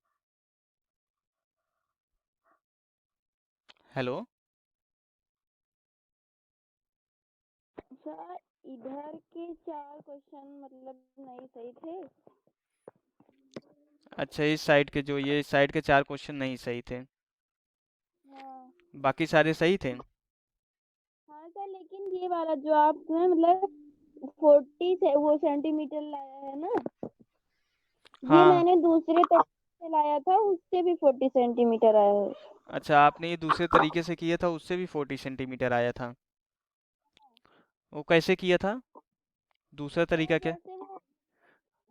हेलो। सर इधर के 4 क्वेश्चन मतलब नहीं सही थे। अच्छा, इस साइड के जो ये इस साइड के 4 क्वेश्चन नहीं सही थे, हाँ बाकी सारे सही थे। हाँ सर, लेकिन ये वाला जो आपने मतलब 40 से वो सेंटीमीटर लाया है ना, ये हाँ। मैंने दूसरे तरीके से लाया था, उससे भी 40 सेंटीमीटर आया है। अच्छा, आपने ये दूसरे तरीके से किया था उससे भी 40 सेंटीमीटर आया था, वो कैसे किया था, दूसरा तरीका क्या। जैसे वो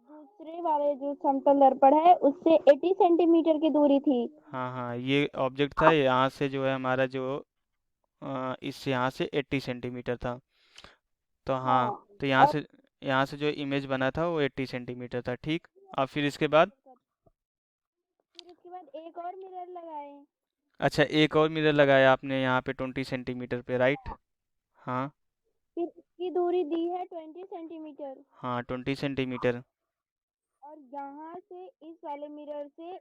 दूसरे वाले जो समतल दर्पण है उससे 80 सेंटीमीटर की दूरी थी। हाँ हाँ, ये ऑब्जेक्ट था यहाँ से जो है हमारा जो इस यहाँ से 80 सेंटीमीटर था। तो हाँ, हाँ तो और यहाँ से जो इमेज बना था वो 80 सेंटीमीटर था, ठीक। और फिर इसके बाद, फिर उसके बाद एक और मिरर लगाए। अच्छा एक और मिरर लगाया आपने यहाँ पे 20 सेंटीमीटर पे, राइट। हाँ। फिर इसकी दूरी दी है 20 सेंटीमीटर। हाँ 20 सेंटीमीटर। और और यहाँ से इस वाले मिरर से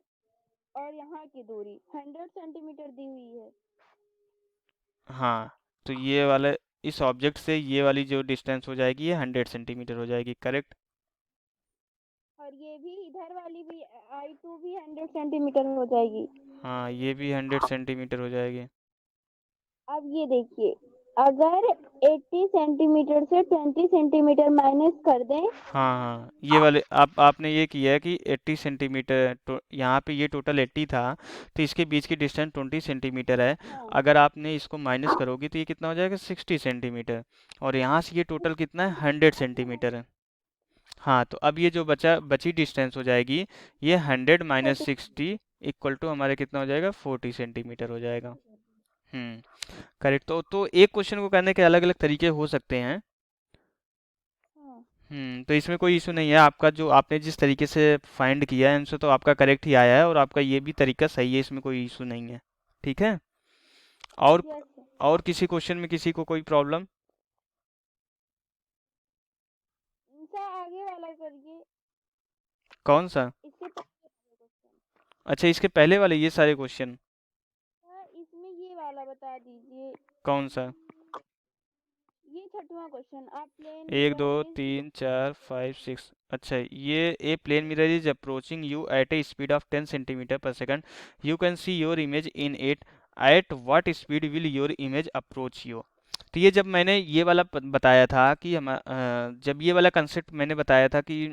और यहाँ की दूरी 100 सेंटीमीटर दी हुई है। हाँ, तो ये वाला इस ऑब्जेक्ट से ये वाली जो डिस्टेंस हो जाएगी ये 100 सेंटीमीटर हो जाएगी, करेक्ट। और ये भी इधर वाली भी I2 भी 100 सेंटीमीटर हो जाएगी। हाँ, ये भी 100 सेंटीमीटर हो जाएगी। अब ये देखिए, अगर 80 सेंटीमीटर से 20 सेंटीमीटर माइनस कर दें, हाँ हाँ, ये वाले आपने ये किया है कि 80 सेंटीमीटर, तो यहाँ पे ये टोटल 80 था, तो इसके बीच की डिस्टेंस 20 सेंटीमीटर है। हाँ अगर आपने इसको माइनस करोगे तो ये कितना हो जाएगा, 60 सेंटीमीटर। और यहाँ से ये टोटल कितना है, 100 सेंटीमीटर है। हाँ, तो अब ये जो बची डिस्टेंस हो जाएगी, ये 100 माइनस 60 इक्वल टू हमारे कितना हो जाएगा, 40 सेंटीमीटर हो जाएगा। करेक्ट। तो एक क्वेश्चन को करने के अलग अलग तरीके हो सकते हैं। हाँ तो इसमें कोई इशू नहीं है, आपका जो आपने जिस तरीके से फाइंड किया है आंसर तो आपका करेक्ट ही आया है, और आपका ये भी तरीका सही है, इसमें कोई इशू नहीं है। ठीक है। और यस और किसी क्वेश्चन में किसी को कोई प्रॉब्लम? सर, आगे वाला करिए, कौन सा? इसके पहले वाले क्वेश्चन। अच्छा, इसके पहले वाले ये सारे क्वेश्चन? सर, इसमें ये वाला बता दीजिए, कौन सा? ये 6वां क्वेश्चन। आप प्लेन 1 2 मिरर इज 3 4 5 6। अच्छा, ये a plane mirror is approaching you at a speed of 10 centimetre per second, you can see your image in it, at what speed will your image approach you. तो ये जब मैंने ये वाला बताया था कि जब ये वाला कंसेप्ट मैंने बताया था कि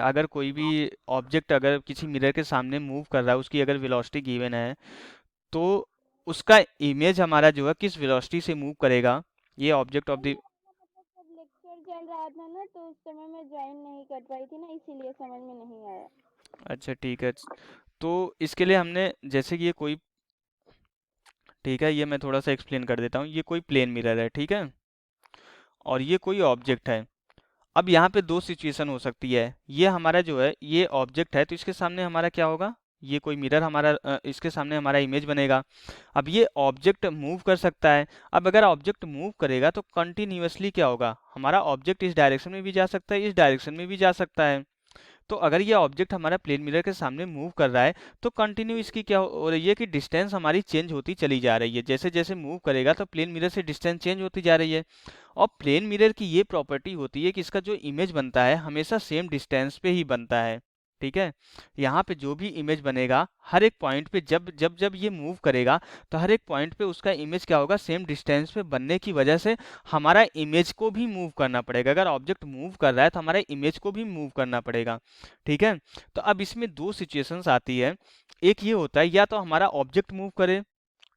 अगर कोई भी ऑब्जेक्ट अगर किसी मिरर के सामने मूव कर रहा है, उसकी अगर वेलोसिटी गिवन है, तो उसका इमेज हमारा जो है किस वेलोसिटी से मूव करेगा, ये ऑब्जेक्ट ऑफ सर, द। ये वाला मतलब जब लेक्चर चल रहा था ना, तो उस समय मैं ज्वाइन नहीं कर पाई थी ना, इसीलिए समझ में नहीं आया। अच्छा ठीक है, तो इसके लिए हमने जैसे कि ये कोई, ठीक है, ये मैं थोड़ा सा एक्सप्लेन कर देता हूँ। ये कोई प्लेन मिरर है, ठीक है, और ये कोई ऑब्जेक्ट है। अब यहाँ पे दो सिचुएशन हो सकती है। ये हमारा जो है ये ऑब्जेक्ट है, तो इसके सामने हमारा क्या होगा, ये कोई मिरर हमारा, इसके सामने हमारा इमेज बनेगा। अब ये ऑब्जेक्ट मूव कर सकता है। अब अगर ऑब्जेक्ट मूव करेगा तो कंटिन्यूअसली क्या होगा, हमारा ऑब्जेक्ट इस डायरेक्शन में भी जा सकता है, इस डायरेक्शन में भी जा सकता है। तो अगर ये ऑब्जेक्ट हमारा प्लेन मिरर के सामने मूव कर रहा है, तो कंटिन्यू इसकी क्या हो रही है कि डिस्टेंस हमारी चेंज होती चली जा रही है। जैसे जैसे मूव करेगा तो प्लेन मिरर से डिस्टेंस चेंज होती जा रही है। और प्लेन मिरर की ये प्रॉपर्टी होती है कि इसका जो इमेज बनता है हमेशा सेम डिस्टेंस पे ही बनता है। ठीक है, यहाँ पे जो भी इमेज बनेगा हर एक पॉइंट पे, जब जब जब ये मूव करेगा तो हर एक पॉइंट पे उसका इमेज क्या होगा, सेम डिस्टेंस पे बनने की वजह से हमारा इमेज को भी मूव करना पड़ेगा। अगर ऑब्जेक्ट मूव कर रहा है तो हमारा इमेज को भी मूव करना पड़ेगा। ठीक है, तो अब इसमें दो सिचुएशंस आती है। एक ये होता है या तो हमारा ऑब्जेक्ट मूव करे,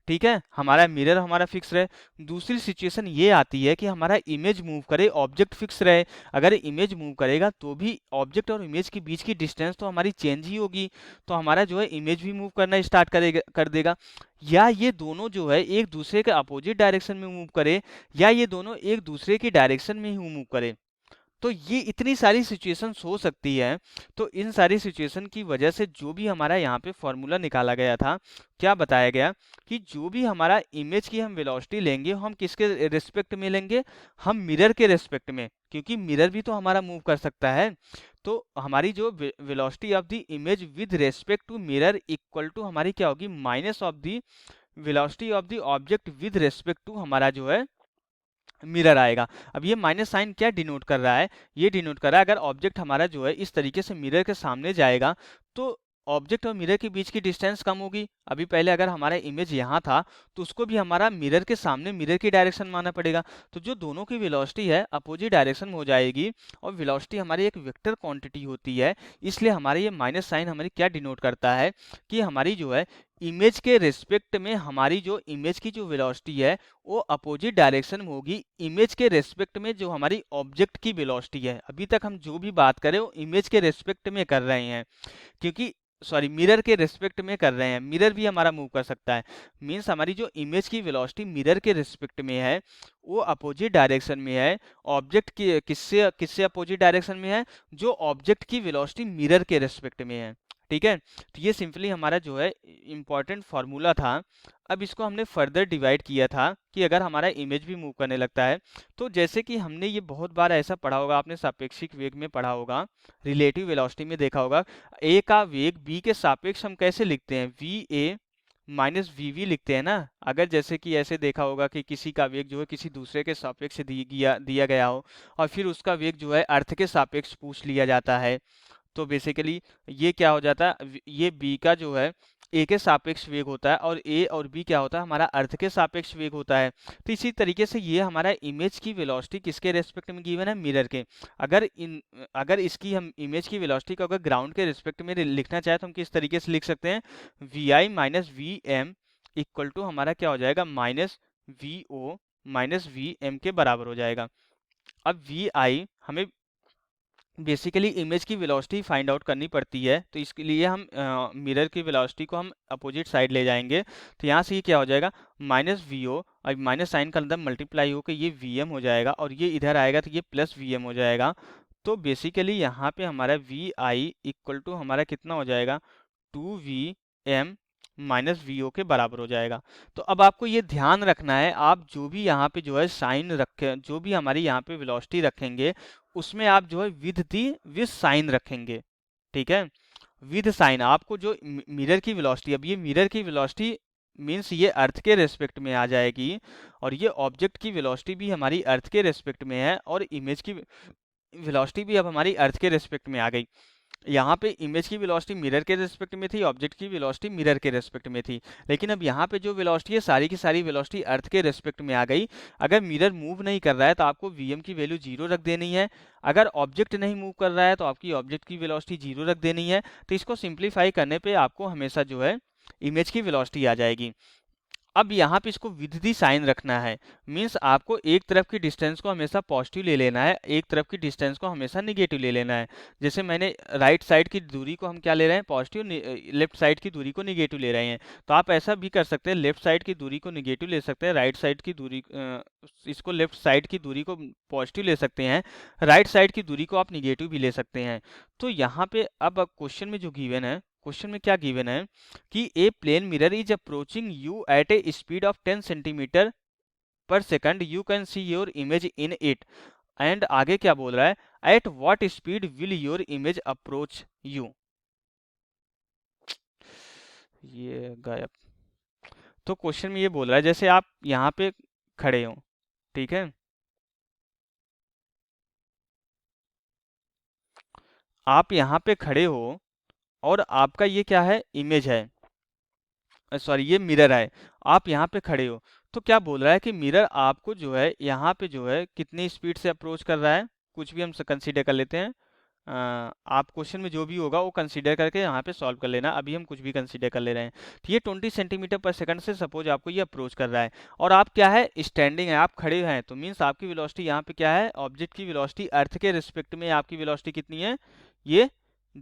ठीक है, हमारा मिरर हमारा फिक्स रहे। दूसरी सिचुएशन ये आती है कि हमारा इमेज मूव करे, ऑब्जेक्ट फिक्स रहे। अगर इमेज मूव करेगा तो भी ऑब्जेक्ट और इमेज के बीच की डिस्टेंस तो हमारी चेंज ही होगी, तो हमारा जो है इमेज भी मूव करना स्टार्ट कर देगा। या ये दोनों जो है एक दूसरे के अपोजिट डायरेक्शन में मूव करे, या ये दोनों एक दूसरे की डायरेक्शन में ही मूव करे। तो ये इतनी सारी सिचुएशंस हो सकती है। तो इन सारी सिचुएशन की वजह से जो भी हमारा यहाँ पे फॉर्मूला निकाला गया था, क्या बताया गया कि जो भी हमारा इमेज की हम वेलोसिटी लेंगे हम किसके रिस्पेक्ट में लेंगे, हम मिरर के रिस्पेक्ट में, क्योंकि मिरर भी तो हमारा मूव कर सकता है। तो हमारी जो velocity of the image with respect to mirror equal to हमारी क्या होगी, minus of the velocity of the object with respect to हमारा जो है मिरर आएगा। अब ये माइनस साइन क्या डिनोट कर रहा है, ये डिनोट कर रहा है अगर ऑब्जेक्ट हमारा जो है इस तरीके से मिरर के सामने जाएगा तो ऑब्जेक्ट और मिरर के बीच की डिस्टेंस कम होगी। अभी पहले अगर हमारा इमेज यहाँ था तो उसको भी हमारा मिरर के सामने मिरर की डायरेक्शन मानना पड़ेगा। तो जो दोनों की वेलोसिटी है अपोजिट डायरेक्शन में हो जाएगी, और वेलोसिटी हमारी एक वेक्टर क्वांटिटी होती है, इसलिए हमारे ये माइनस साइन हमारी क्या डिनोट करता है कि हमारी जो है इमेज के रिस्पेक्ट में हमारी जो इमेज की जो वेलोसिटी है वो अपोजिट डायरेक्शन में होगी इमेज के रेस्पेक्ट में जो हमारी ऑब्जेक्ट की वेलोसिटी है। अभी तक हम जो भी बात करें वो इमेज के रेस्पेक्ट में कर रहे हैं, क्योंकि सॉरी मिरर के रेस्पेक्ट में कर रहे हैं। मिरर भी हमारा मूव कर सकता है, मीन्स हमारी जो इमेज की वेलोसिटी मिरर के रेस्पेक्ट में है वो अपोजिट डायरेक्शन में है। ऑब्जेक्ट की किससे किससे अपोजिट डायरेक्शन में है, जो ऑब्जेक्ट की वेलोसिटी मिरर के रेस्पेक्ट में है। ठीक है। तो ये सिंपली हमारा जो है इम्पोर्टेंट फार्मूला था। अब इसको हमने फर्दर डिवाइड किया था कि अगर हमारा इमेज भी मूव करने लगता है, तो जैसे कि हमने ये बहुत बार ऐसा पढ़ा होगा, आपने सापेक्षिक वेग में पढ़ा होगा, रिलेटिव वेलोसिटी में देखा होगा, ए का वेग बी के सापेक्ष हम कैसे लिखते हैं, v a minus v v लिखते हैं ना। अगर जैसे कि ऐसे देखा होगा कि किसी का वेग जो है किसी दूसरे के सापेक्ष दिया गया हो, और फिर उसका वेग जो है अर्थ के सापेक्ष पूछ लिया जाता है, तो बेसिकली ये क्या हो जाता है, ये बी का जो है ए के सापेक्ष वेग होता है, और ए और बी क्या होता है, हमारा अर्थ के सापेक्ष वेग होता है। तो इसी तरीके से ये हमारा इमेज की वेलोसिटी किसके रेस्पेक्ट में गिवन है, मिरर के। अगर इसकी हम इमेज की वेलोसिटी को अगर ग्राउंड के रेस्पेक्ट में लिखना चाहे तो हम किस तरीके से लिख सकते हैं, v i minus v m equal to हमारा क्या हो जाएगा, minus v o minus v m के बराबर हो जाएगा। अब वी आई हमें बेसिकली इमेज की वेलोसिटी फाइंड आउट करनी पड़ती है, तो इसके लिए हम मिरर की वेलोसिटी को हम अपोजिट साइड ले जाएंगे। तो यहाँ से ये क्या हो जाएगा, माइनस वी ओ, और माइनस साइन का अंदर मल्टीप्लाई होकर ये वी एम हो जाएगा, और ये इधर आएगा तो ये प्लस वी एम हो जाएगा। तो बेसिकली यहाँ पे हमारा वी आई इक्वल टू हमारा कितना हो जाएगा, two v m minus v o के बराबर हो जाएगा। तो अब आपको ये ध्यान रखना है, आप जो भी यहाँ पे जो है साइन रखे, जो भी हमारी यहाँ पे वेलोसिटी रखेंगे, उसमें आप जो है विद साइन रखेंगे, ठीक है, विद साइन। आपको जो मिरर की वेलोसिटी, अब ये मिरर की वेलोसिटी मीन्स ये अर्थ के रेस्पेक्ट में आ जाएगी, और ये ऑब्जेक्ट की वेलोसिटी भी हमारी अर्थ के रेस्पेक्ट में है, और इमेज की वेलोसिटी भी अब हमारी अर्थ के रेस्पेक्ट में आ गई। यहाँ पे इमेज की वेलोसिटी मिरर के रेस्पेक्ट में थी, ऑब्जेक्ट की वेलोसिटी मिरर के रेस्पेक्ट में थी, लेकिन अब यहाँ पे जो वेलोसिटी है सारी की सारी वेलोसिटी अर्थ के रेस्पेक्ट में आ गई। अगर मिरर मूव नहीं कर रहा है तो आपको वीएम की वैल्यू 0 रख देनी है, अगर ऑब्जेक्ट नहीं मूव कर रहा है तो आपकी ऑब्जेक्ट की वेलोसिटी 0 रख देनी है। तो इसको सिंप्लीफाई करने पे आपको हमेशा जो है इमेज की वेलोसिटी आ जाएगी। अब यहाँ पे इसको विद दी साइन रखना है, मीन्स आपको एक तरफ की डिस्टेंस को हमेशा पॉजिटिव ले लेना है, एक तरफ की डिस्टेंस को हमेशा निगेटिव ले लेना है। जैसे मैंने राइट साइड की दूरी को हम क्या ले रहे हैं, पॉजिटिव, लेफ्ट साइड की दूरी को निगेटिव ले रहे हैं। तो आप ऐसा भी कर सकते हैं, लेफ्ट साइड की दूरी को निगेटिव ले सकते हैं, राइट साइड की दूरी इसको लेफ्ट साइड की दूरी को पॉजिटिव ले सकते हैं, राइट साइड की दूरी को आप निगेटिव भी ले सकते हैं। तो यहाँ पे अब क्वेश्चन में जो गिवन है, क्वेश्चन में क्या गिवन है कि a plane mirror is approaching you at a speed of 10 centimetre per second, you can see your image in it, and आगे क्या बोल रहा है, at what speed will your image approach you. ये गायब। तो क्वेश्चन में ये बोल रहा है जैसे आप यहाँ पे खड़े हो, ठीक है, आप यहाँ पे खड़े हो और आपका ये क्या है, इमेज है, सॉरी ये मिरर है, आप यहाँ पे खड़े हो। तो क्या बोल रहा है कि मिरर आपको जो है यहाँ पे जो है कितनी स्पीड से अप्रोच कर रहा है, कुछ भी हम कंसीडर कर लेते हैं। आप क्वेश्चन में जो भी होगा वो कंसीडर करके यहाँ पे सॉल्व कर लेना, अभी हम कुछ भी कंसीडर कर ले रहे हैं। तो ये 20 सेंटीमीटर पर सेकंड से सपोज आपको ये अप्रोच कर रहा है, और आप क्या है, स्टैंडिंग है, आप खड़े हैं, तो मीन्स आपकी वेलोसिटी यहाँ पे क्या है, ऑब्जेक्ट की वेलोसिटी अर्थ के रिस्पेक्ट में आपकी वेलोसिटी कितनी है, ये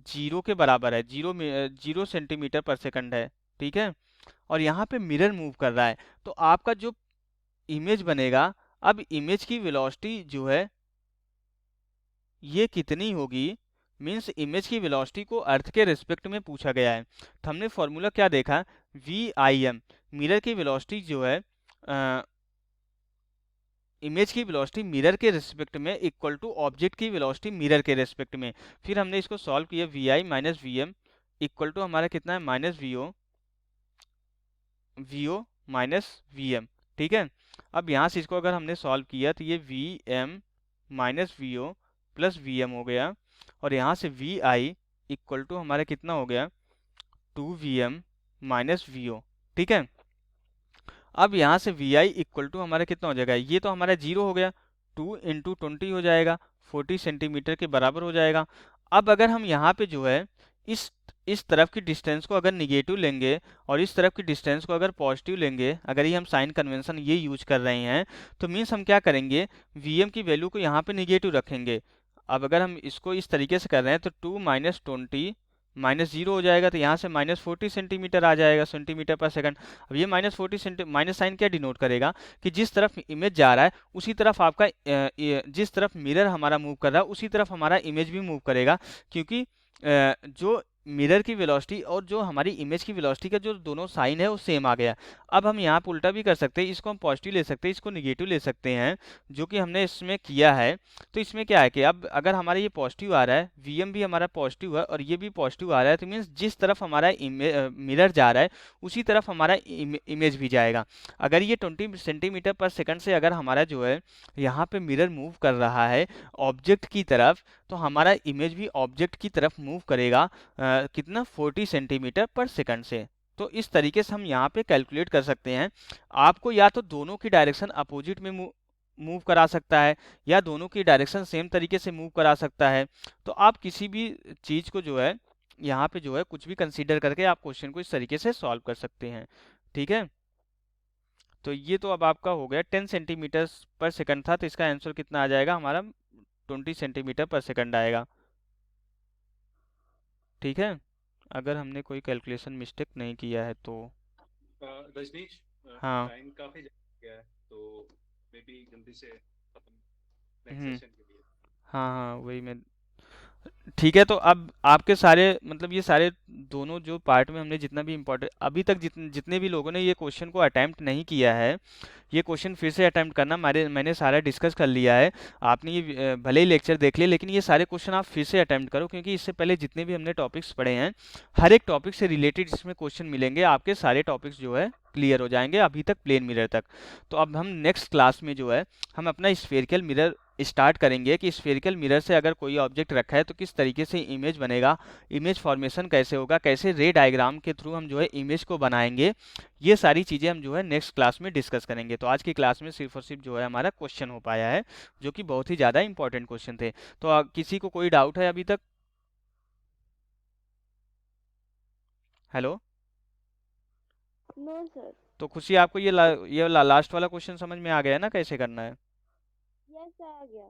0 के बराबर है, 0 सेंटीमीटर पर सेकंड है, ठीक है। और यहाँ पे मिरर मूव कर रहा है, तो आपका जो इमेज बनेगा, अब इमेज की वेलोसिटी जो है ये कितनी होगी, मीन्स इमेज की वेलोसिटी को अर्थ के रिस्पेक्ट में पूछा गया है। तो हमने फॉर्मूला क्या देखा, वी आई एम, मिरर की वेलोसिटी जो है इमेज की वेलोसिटी मिरर के रिस्पेक्ट में इक्वल टू ऑब्जेक्ट की वेलोसिटी मिरर के रिस्पेक्ट में। फिर हमने इसको सॉल्व किया, v i minus v m equal to हमारा कितना है, minus v o minus v m, ठीक है। अब यहाँ से इसको अगर हमने सॉल्व किया तो ये v m minus v o plus v m हो गया, और यहाँ से वी आई इक्वल टू हमारा कितना हो गया, two v m minus v o, ठीक है। अब यहाँ से वी आई इक्वल टू हमारा कितना हो जाएगा, ये तो हमारा 0 हो गया, 2 इंटू 20 हो जाएगा, 40 सेंटीमीटर के बराबर हो जाएगा। अब अगर हम यहाँ पे जो है इस तरफ की डिस्टेंस को अगर निगेटिव लेंगे और इस तरफ की डिस्टेंस को अगर पॉजिटिव लेंगे, अगर ये हम साइन कन्वेंशन ये यूज कर रहे हैं, तो मीन्स हम क्या करेंगे, वीएम की वैल्यू को यहाँ पे निगेटिव रखेंगे। अब अगर हम इसको इस तरीके से कर रहे हैं तो 2 माइनस 20 माइनस 0 हो जाएगा, तो यहाँ से माइनस 40 सेंटीमीटर आ जाएगा, सेंटीमीटर पर सेकंड। अब ये माइनस 40 माइनस साइन क्या डिनोट करेगा कि जिस तरफ इमेज जा रहा है उसी तरफ आपका जिस तरफ मिरर हमारा मूव कर रहा है उसी तरफ हमारा इमेज भी मूव करेगा, क्योंकि जो मिरर की वेलोसिटी और जो हमारी इमेज की वेलोसिटी का जो दोनों साइन है वो सेम आ गया। अब हम यहाँ पे उल्टा भी कर सकते हैं, इसको हम पॉजिटिव ले सकते हैं, इसको निगेटिव ले सकते हैं, जो कि हमने इसमें किया है। तो इसमें क्या है कि अब अगर हमारा ये पॉजिटिव आ रहा है, वीएम भी हमारा पॉजिटिव है और ये भी पॉजिटिव आ रहा है, तो मीन्स जिस तरफ हमारा मिरर जा रहा है उसी तरफ हमारा इमेज भी जाएगा। अगर ये 20 सेंटीमीटर पर सेकंड से अगर हमारा जो है यहाँ पे मिरर मूव कर रहा है ऑब्जेक्ट की तरफ, तो हमारा इमेज भी ऑब्जेक्ट की तरफ मूव करेगा कितना 40 सेंटीमीटर पर सेकंड से। तो इस तरीके से हम यहाँ पे कैलकुलेट कर सकते हैं। आपको या तो दोनों की डायरेक्शन अपोजिट में मूव करा सकता है या दोनों की डायरेक्शन सेम तरीके से मूव करा सकता है। तो आप किसी भी चीज़ को जो है यहाँ पे जो है कुछ भी कंसीडर करके आप क्वेश्चन को इस तरीके से सॉल्व कर सकते हैं। ठीक है, तो ये तो अब आपका हो गया 10 सेंटीमीटर पर सेकंड था, तो इसका आंसर कितना आ जाएगा हमारा 20 सेंटीमीटर पर सेकंड आएगा। ठीक है, अगर हमने कोई कैलकुलेशन मिस्टेक नहीं किया है तो। रजनीश, हाँ। टाइम काफी ज्यादा गया है, तो मे बी जल्दी से खत्म नेक्स्ट हम्म। सेशन के लिए। हाँ हाँ, वही मैं। ठीक है, तो अब आपके सारे मतलब ये सारे दोनों जो पार्ट में हमने जितना भी इम्पोर्टेंट अभी तक जितने भी लोगों ने ये क्वेश्चन को अटेम्प्ट नहीं किया है, ये क्वेश्चन फिर से अटेम्प्ट करना। मैंने सारा डिस्कस कर लिया है। आपने ये भले ही लेक्चर देख लिए, लेकिन ये सारे क्वेश्चन आप फिर से अटेम्प्ट करो, क्योंकि इससे पहले जितने भी हमने टॉपिक्स पढ़े हैं हर एक टॉपिक से रिलेटेड इसमें क्वेश्चन मिलेंगे। आपके सारे टॉपिक्स जो है क्लियर हो जाएंगे अभी तक प्लेन मिरर तक। तो अब हम नेक्स्ट क्लास में जो है हम अपना स्फेरिकल मिरर स्टार्ट करेंगे कि स्फेरिकल मिरर से अगर कोई ऑब्जेक्ट रखा है तो किस तरीके से इमेज बनेगा, इमेज फॉर्मेशन कैसे होगा, कैसे रे डायग्राम के थ्रू हम जो है इमेज को बनाएंगे। ये सारी चीज़ें हम जो है नेक्स्ट क्लास में डिस्कस करेंगे। तो आज की क्लास में सिर्फ और सिर्फ जो है हमारा क्वेश्चन हो पाया है, जो कि बहुत ही ज़्यादा इंपॉर्टेंट क्वेश्चन थे। तो किसी को कोई डाउट है अभी तक? हेलो। No sir. तो खुशी, आपको ये लास्ट वाला क्वेश्चन समझ में आ गया ना कैसे करना है? यस आ गया।